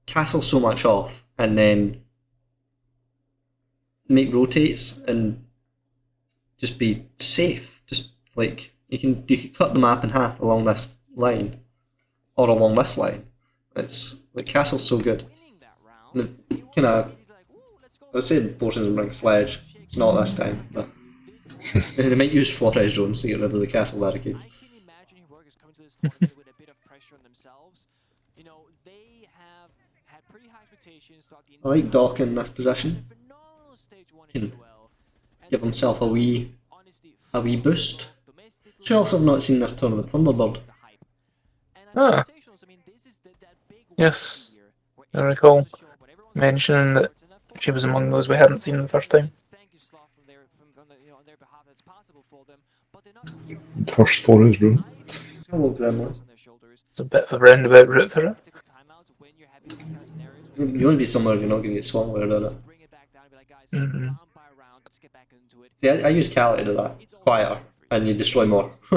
castle so much off and then make rotates and just be safe. Just like you can cut the map in half along this line or along this line. It's like castle's so good. Winning that round, The kind of you'd be like, "Ooh, let's go I would say Potions and bring Sledge. It's not this time, but they might use Flores drones to get rid of the castle barricades. I can imagine Heroic is coming to this tournament with a bit of pressure on themselves. You know, they have had pretty high expectations throughout the I like Doc in this position. phenomenal stage 1 Can well. give himself a wee boost. Domestically, Who else have not seen this tournament? Thunderbird. the hype. And Ah. Invitationals, I mean, this is that big Yes. year where I recall everyone's show, but everyone's mentioning that she was among those we hadn't seen the first time. Thank you, Sloth, from the, on their behalf. That's possible for them, but they're not here. First for us, bro. Hello, Gremlin. On their shoulders. It's a bit of a roundabout route for it. Tactical timeouts when you're having these kind of scenarios. You want to be somewhere you're not going to get swung where doing it. Bring it back down and be like, guys, Mhm. round by round, let's get back into it. See, I use Cali to do that. It's quieter, and you destroy more. They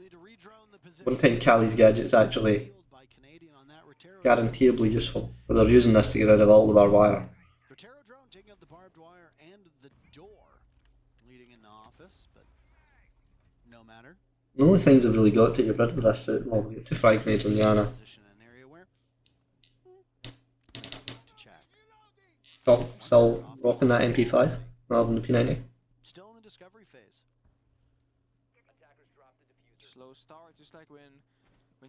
need to redrone the position. One time Cali's gadget's actually By Canadian on that Rotero. guaranteeably useful, but they're using this to get rid of all of our wire. Rotero drone taking out the barbed wire and the door, leading into office, but no matter. The only things I've really got to get rid of this is, well, we got 2 frag grenades on Yana. Position in an area where to check. Doc still rocking that MP5 rather than the P90. Still in the discovery phase. Slow start, just like when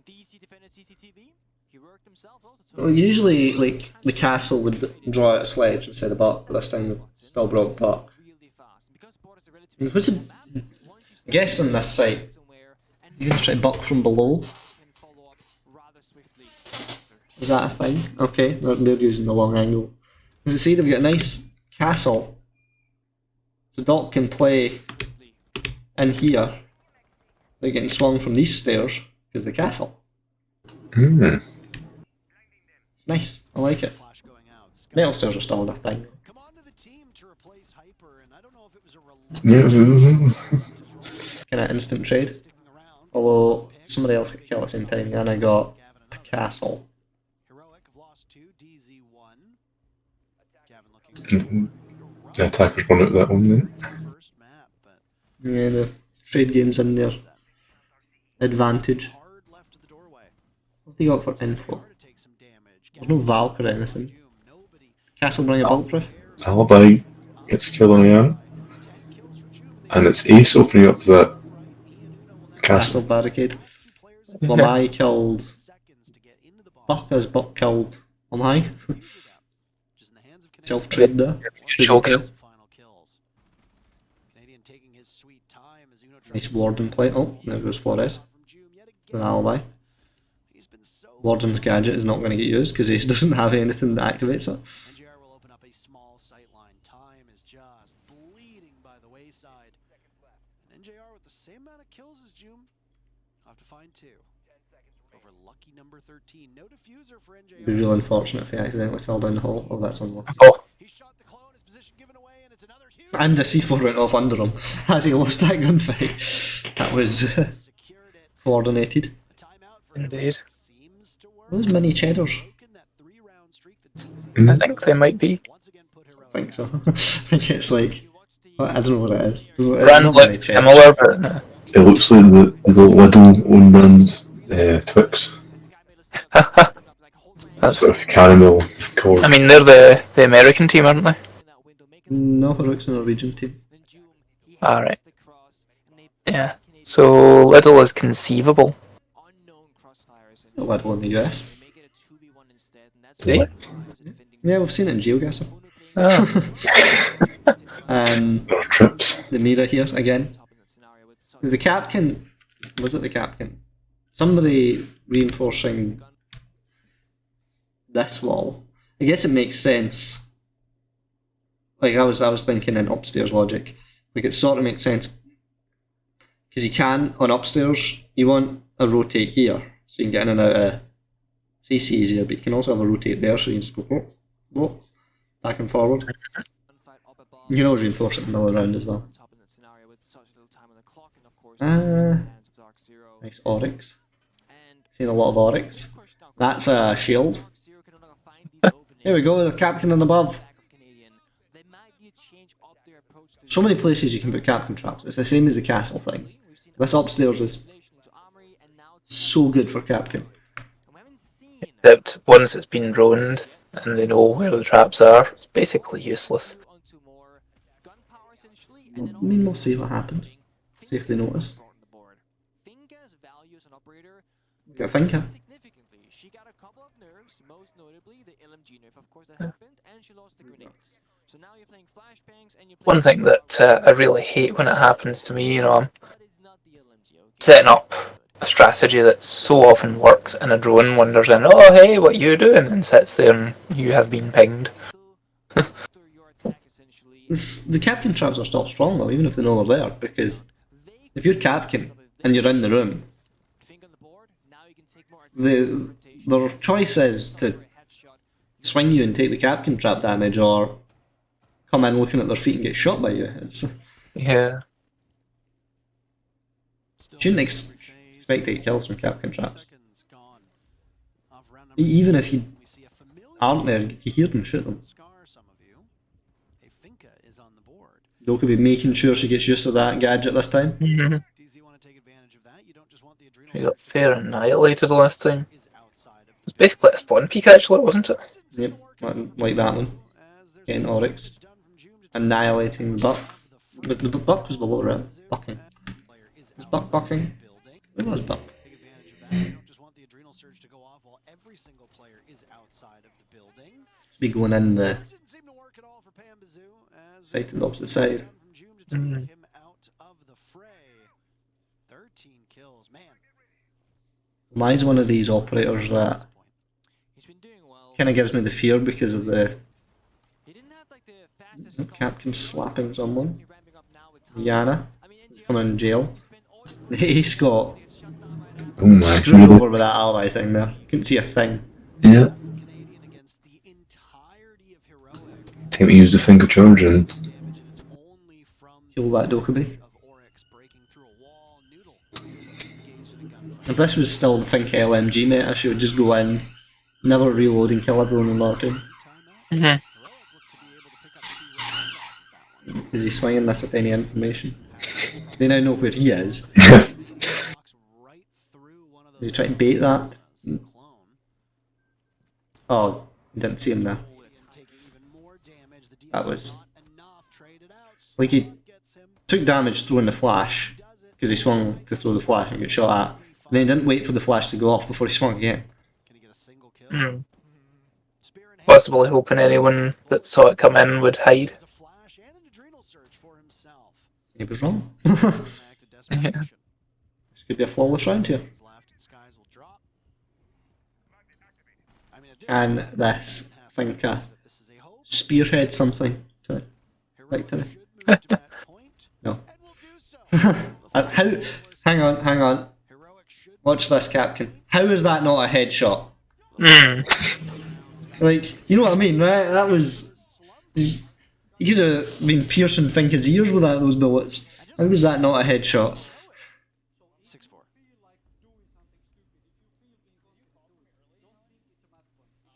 DC defended CCTV, he worked himself also. Well, usually, like, the castle would draw out a sledge instead of Buck, but this time they've still brought Buck. Really fast. Because borders are relatively Who's small a- map, once you I guess on this site, somewhere and you can try Buck from below. can follow up rather swiftly after. Is that a thing? Okay, they're using the long angle. As you see, they've got a nice castle. So Doc can play in here. They're getting swung from these stairs because the castle. Hmm. It's nice. I like it. Flash going out. Scott, Metal stairs are still a thing. come on to the team to replace Hyper, and I don't know if it was a Kind of instant trade. sticking around. Although somebody else got killed at the same time, and I got a castle. Heroic have lost 2, DZ1. Gavin looking The attackers run out that one then. first map, Yeah, the trade game's in their advantage. Hard left to the doorway. What have they got for info? Hard to take some damage. There's no Valk or anything. Nobody. Castlebringer bulletproof? Alibi gets killed on Ian. 10 kills for June. And it's Ace opening up that castle. Castle barricade. Two players in Lamai killed seconds to get into the bomb. Buck as Buck killed Lamai. Just in the hands of Canadian. Self-trade there. Mutual kill. Final kills. Canadian taking his sweet time as Uno Nice Warden play. Oh, there goes Flores. from June yet An again. alibi. He's been so Warden's gadget is not going to get used because Ace doesn't have anything that activates it. NGR will open up a small sightline. Time is just bleeding by the wayside. And NJR with the same amount of kills as June. I'll have to find two. Over lucky number 13. No diffuser for NJR. It'd be real unfortunate if he accidentally fell down the hole. Oh, that's unlucky. Oh, He shot the clone, his position given away, and it's another huge And the C4 went off under him as he lost that gunfight. That was secured it. coordinated. A timeout for Indeed. seems to work. Those mini cheddars. Broken that 3-round streak that I think they might be. once again put Heroic. I think so. I think it's like, I don't know what it is. It's Brand not mini looks cheddar. similar, but no. It looks like the Lidl own brand Twix. That's. Sort of caramel core. I mean, they're the American team, aren't they? No, Heroic's a Norwegian team. Alright. Yeah. So Lidl is conceivable. Lidl in the US. See? Yeah, we've seen it in GeoGuessr. Oh. Or trips. The Mira here again. The Captain, was it the Captain? Somebody reinforcing this wall. I guess it makes sense. Like I was thinking in upstairs logic. Like it sort of makes sense because you can on upstairs. You want a rotate here, so you can get in and out of CC easier. But you can also have a rotate there, so you can just go back and forward. You can always reinforce it in the middle round as well. Nice Oryx. Seen a lot of Oryx. That's a shield. Here we go, the Captain and above. So many places you can put Captain traps. It's the same as the castle thing. This upstairs is so good for Captain. Except once it's been droned and they know where the traps are, it's basically useless. I mean, we'll see what happens. See if they notice. Got a Finka. She got a couple of nerfs, most notably the LMG nerf, of course, that happened, and she lost the grenades. So now you're playing flashbangs and you're playing. One thing that I really hate when it happens to me, I'm setting up a strategy that so often works, and a drone wanders in, oh hey, what you doing? And sits there and you have been pinged. The Captain traps are still strong though, even if they know they're there, because if you're Captain and you're in the room, their choice is to swing you and take the Captain trap damage, or come in looking at their feet and get shot by you. It's Yeah. shouldn't expect to get kills from Captain traps. Even if you aren't there, you hear them, shoot them. You'll be making sure she gets used to that gadget this time. Mm-hmm. You got fair annihilated last time. It was basically a spawn peek actually, wasn't it? Yep, like that one. Getting Oryx. Annihilating the Buck. But the Buck was below it. Bucking. Was Buck bucking? Where was Buck? Let's be going in the side to the opposite side. Mm. Mine's one of these operators that kind of gives me the fear because of the Captain slapping someone. Yana coming in jail. He's got Oh my screwed god. over with that ally thing there. Couldn't see a thing. Yeah. Time to use the finger charge and Kill that Dokkaebi. If this was still the Think LMG meta, she would just go in, never reload and kill everyone in the team. Mm-hmm. Is he swinging this with any information? They now know where he is. Walks right through one of Is he those trying to bait that? clone. Oh, didn't see him there. Taking even more damage. The That deal was- not enough. Traded out. Like he Slot gets him. took damage throwing the flash Does it. because he swung to throw the flash and get shot at. And then he didn't wait for the flash to go off before he swung again. Can he get a single kill? Hmm. Spear in hand. Possibly hoping anyone that saw it come in would hide. There's a flash and an adrenal surge for himself. He was wrong. An act of desperation. This could be a flawless round here. Seconds left and skies will drop. I mean, And this thing this is a hope. spearhead something to Heroic victory. should move to that point, No. and will do so. How? Hang on. Heroic should Watch this, Captain. How is that not a headshot? Hmm. Like, you know what I mean, right? That was. He could have been piercing Finke's ears with those bullets. How was that not a headshot? 6-4.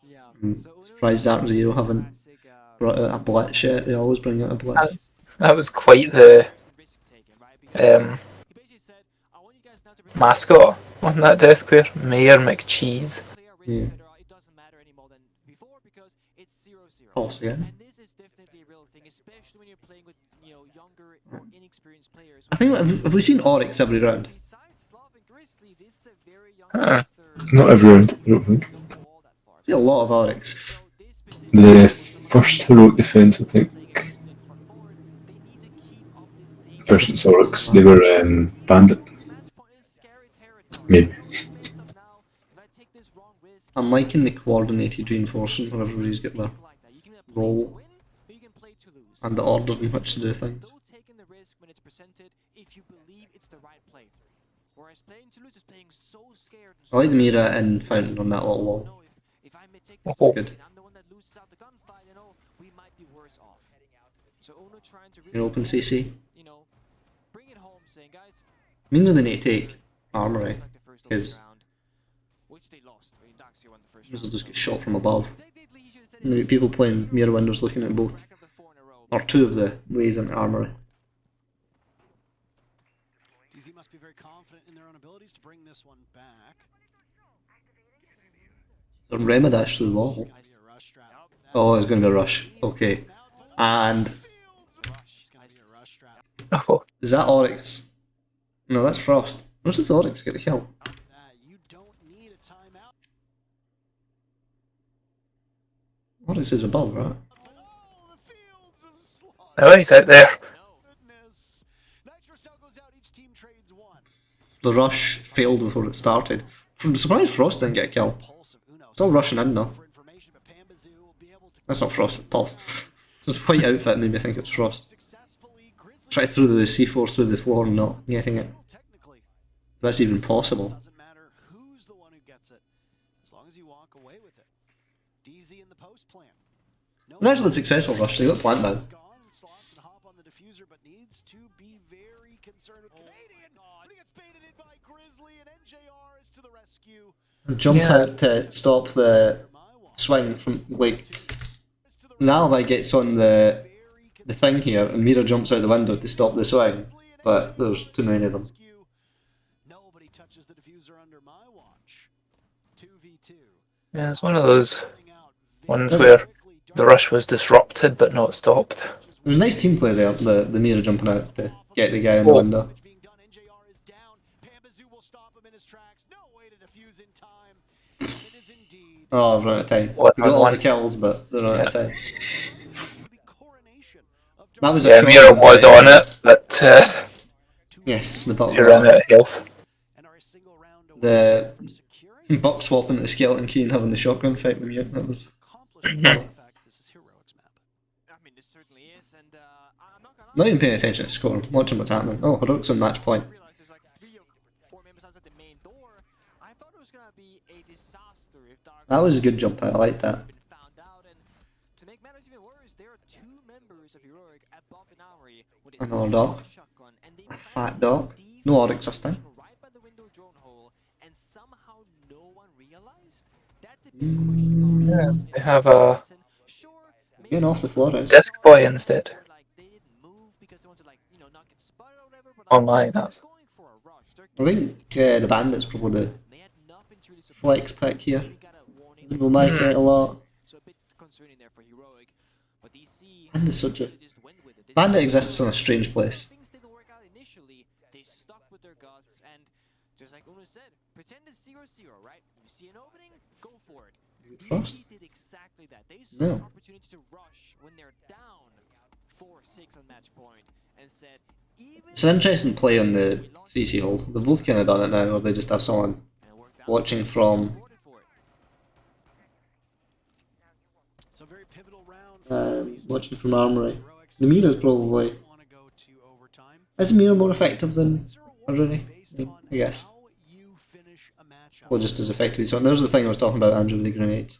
Yeah. I'm So Uno surprised Dark Zero haven't classic, brought out a blitz yet. They always bring out a blitz. That was quite the risk taken, right? Because he basically said, I want you guys now to bring mascot on that desk there. Mayor McCheese. clear risk, Yeah. etc. It doesn't matter anymore than before because it's 0-0. Pulse again. And this is definitely a real thing, especially when you're playing with younger or inexperienced players. I think have we seen Oryx every round? Besides Slav and Grizzly, this is a very young Huh. roster. Not every round, I don't think. Don't go all that far. I see a lot of Oryx. So this specific The first heroic defence, I think, playing against it front forward, they need to keep up this same versus Oryx, they were Bandit. match point is scary territory. Maybe. Face up now, if I take this wrong risk, I'm liking the coordinated reinforcing where everybody's got their like that. You can either play role to win, or you can play to lose. and the order in which to do things. Still taking the risk when it's presented if you believe it's the right play. Whereas playing to lose is playing so scared and I like the so Mira and Fountain on that little wall. know if I may take this Oh. risk Good. and I'm the one that loses out the gunfight, we might be worse off. So Uno trying to In really, open CC. bring it home, saying, guys, Means they need to take just armory. like the first because- opening round, which they lost. I mean, Daxia won the first Means round. they'll just get shot from above. Technically, he should have said And the it. people playing Mira windows looking at both. Rack up the 4 in a row. Or two of the ways into armory. DZ must be very confident in their own abilities to bring this one back. So Remadash through the wall. Gonna be a rush strat. Oh, it's going to be a rush. Okay. And Rush. It's gonna be a rush strat. Oh, is that Oryx? No, that's Frost. Where's this Oryx get the kill? That you don't need a timeout. Oryx is above, right? Oh, the fields of slaughter. oh, he's out there. Goodness. Nitro Cell goes out. Each team trades one. The rush failed before it started. I'm surprised Frost didn't get a kill. Pulse of Uno. Still rushing in though. For information, but Pambazoo will be able to That's not Frost, it's Pulse. This white outfit made me think it's Frost. successfully Grizzly. Try through the C4 through the floor and not getting it. Technically, That's even possible. doesn't matter who's the one who gets it, as long as you walk away with it. DZ in the post plan. No It's actually a successful rush, they got plant down. gone, and Sloth can hop on the diffuser, but needs to be very concerned with Canadian. But he gets baited in by Grizzly, and NJR is to the rescue. Jump Yeah. out to stop the My watch swing from, like, is to the Nalva gets on the very thing here and Mira jumps out the window to stop the swing. But there's too many of them. rescue. Nobody touches the diffuser under my watch. 2v2. Yeah, it's one of those Running out ones very where quickly. the rush was disrupted but not stopped. It was a nice team play there, the Mira jumping out to get the guy in the Oh. window. Damage being done. NJR is down. Pambazoo will stop him in his tracks. No way to defuse in time. And it is indeed Oh, I've run out of time. One We got on all one. the kills, but they're out of time. the coronation of That was a Yeah, shot Mira from was the- on it, but Yes, the bottom he ran out of health. and are a single round away The from securing buck swapping to Skeleton Key and having the shotgun fight with you. That was accomplishment. In fact, this is Heroic's map. I mean, this certainly is, and I'm not gonna not even paying attention to score, watching what's happening. Oh, Heroic's on match point. realize there's like 3 or 4 members outside the main door. I thought it was gonna be a disaster if Dark That was a good jump out, I like that. had been found out, and to make matters even worse, there are 2 members of Heroic above an armory with a Another dog. shotgun, and they A planted fat dog. the No Oryx this time. right by the window drone hole, and somehow no one realized. That's a big question mark. Yes, they have a Sure, Getting off the floor is. desk boy instead. like they didn't move because they wanted to not get spotted or whatever, but Oh my, that's Going for a rush. They're I think the Bandit's probably the They had nothing to really support flex it. pick here. Even got a warning We'll make it a lot. So a bit concerning there for Heroic. But DC Bandit's such a... really just went with it. They Bandit stuck exists in a with it. strange place. Things didn't work out initially. They stuck with their guts and just like Uno said, pretend it's 0-0, right? You see an opening, go for it. Trust? DC did exactly that. They saw No. an opportunity to rush when they're down 4-6 on match point and said, even It's an interesting play on the CC hold. They've both kind of done it now, or they just have someone and it worked out. watching from Rewarded for it. So very pivotal round for these two watching from Armory. Heroics. The Mira's probably... Want to go to overtime. Is Mira more effective than Arjuni? Based I on guess. how you finish a matchup. Or just as effective. So there's the thing I was talking about, Andrew, with the grenades.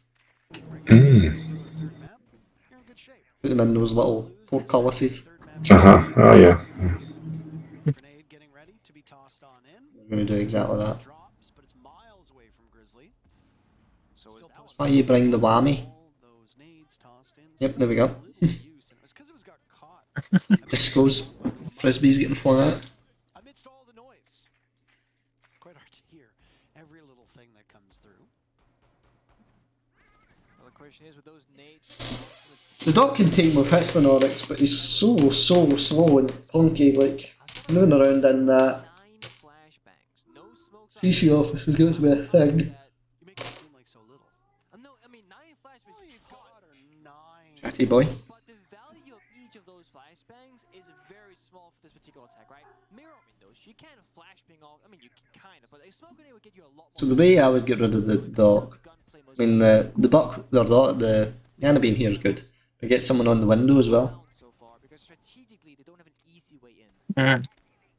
Mm. Third map, you're in good shape. Put them in those little portcullises. Third map, Oh yeah. grenade getting ready to be tossed on in. We're going to do exactly that. Drops, but it's miles away from Grizzly. So is that one. Why you bring the whammy? All those nades tossed in. Yep, there we go. Little use, and it was 'cause it was got caught. Disco's frisbees getting flung out. Amidst all the noise. Quite hard to hear every little thing that comes through. Well, the question is with those nades. The Doc can take more hits than Oryx, but he's so slow and clunky, like, moving around in that 9 flashbangs. No smokes. CC office is going to be a thing. You make it seem like so little. No, I mean 9 flashbangs. All is you've good, got are 9. Chatty boy. but the value of each of those flashbangs is very small for this particular attack, right? Mirror windows, you can't flashbang all. I mean, you can kind of, but a smoke grenade would get you a lot more. So the way I would get rid of the Doc, Gunplay I mean, the Buck, the Yana being here is good. But get someone on the window as well. So far, because strategically they don't have an easy way in.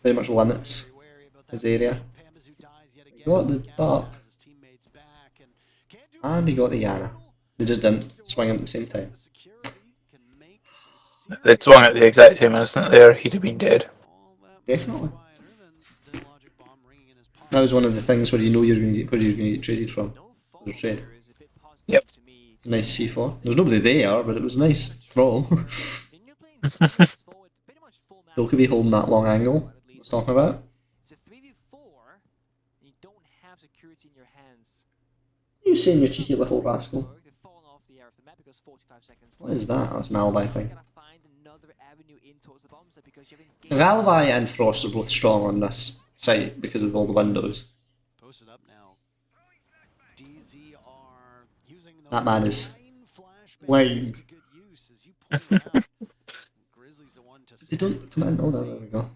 Very much limits Very wary about his that. area. Pamazoo dies yet again. Got the Captain Buck. has his teammates back and can't do And he got the Yana. They just didn't swing him at the same time. The security can make some They'd swung at the exact same instant there, he'd have been dead. all that Definitely. quieter than Logic Bomb ringing in his pocket. That was one of the things where you know you're going to get, where you're going to get traded from. No fault There's a trade. here is a bit positive Yep. to me. Nice C4. There's nobody there, but it was a nice throw. When you're playing defense forward, pretty much full map, Still could be holding that long angle. I was talking about. it's a 3v4, and you don't have security in your hands. You saying, you cheeky little rascal? They've fallen off the air of the map because 45 seconds What is that? That's an alibi thing. gotta find another avenue in towards the bomb site because you haven't The alibi and Frost are both strong on this site because of all the windows. Posted up now. DZ are using those That man is 9 flashbangs lame. to good use, as you pointed out. Grizzly's the one to They don't come in. Oh, no, there we go.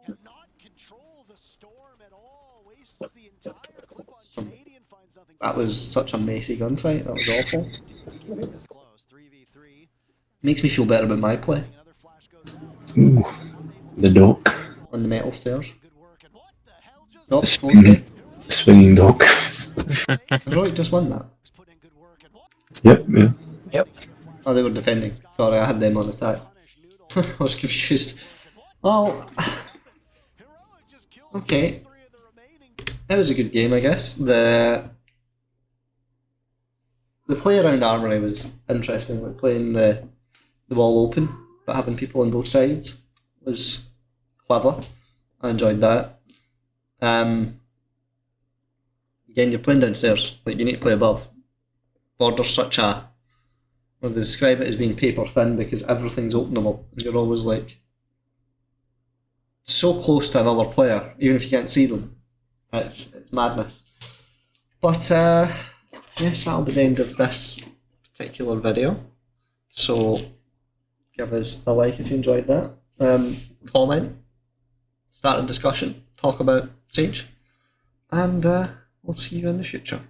cannot control the storm at all. Wastes the entire clip on Some- Canadian, finds nothing. That was such a messy gunfight. That was awful. Keeping this close. 3v3. Makes me feel better about my play Another flash goes down. Ooh, the Doc. on the metal stairs. Good work. And what the hell just Doc, Swinging, okay. swinging Doc. Heroic just won that. put in good work and what Yep, yeah. Yep. Oh, they were defending. Sorry, I had them on attack. punish Noodle. I was confused. Oh, Heroic just killed okay. 3 of the remaining. It was a good game, I guess. The play around Armory was interesting. Like playing the wall open, but having people on both sides was clever. I enjoyed that. Again, you're playing downstairs. Like you need to play above. Border's such a... Well, they describe it as being paper thin because everything's openable. And you're always like so close to another player, even if you can't see them. It's madness. But yes, that'll be the end of this particular video. So give us a like if you enjoyed that. Comment, start a discussion, talk about Sage, and we'll see you in the future.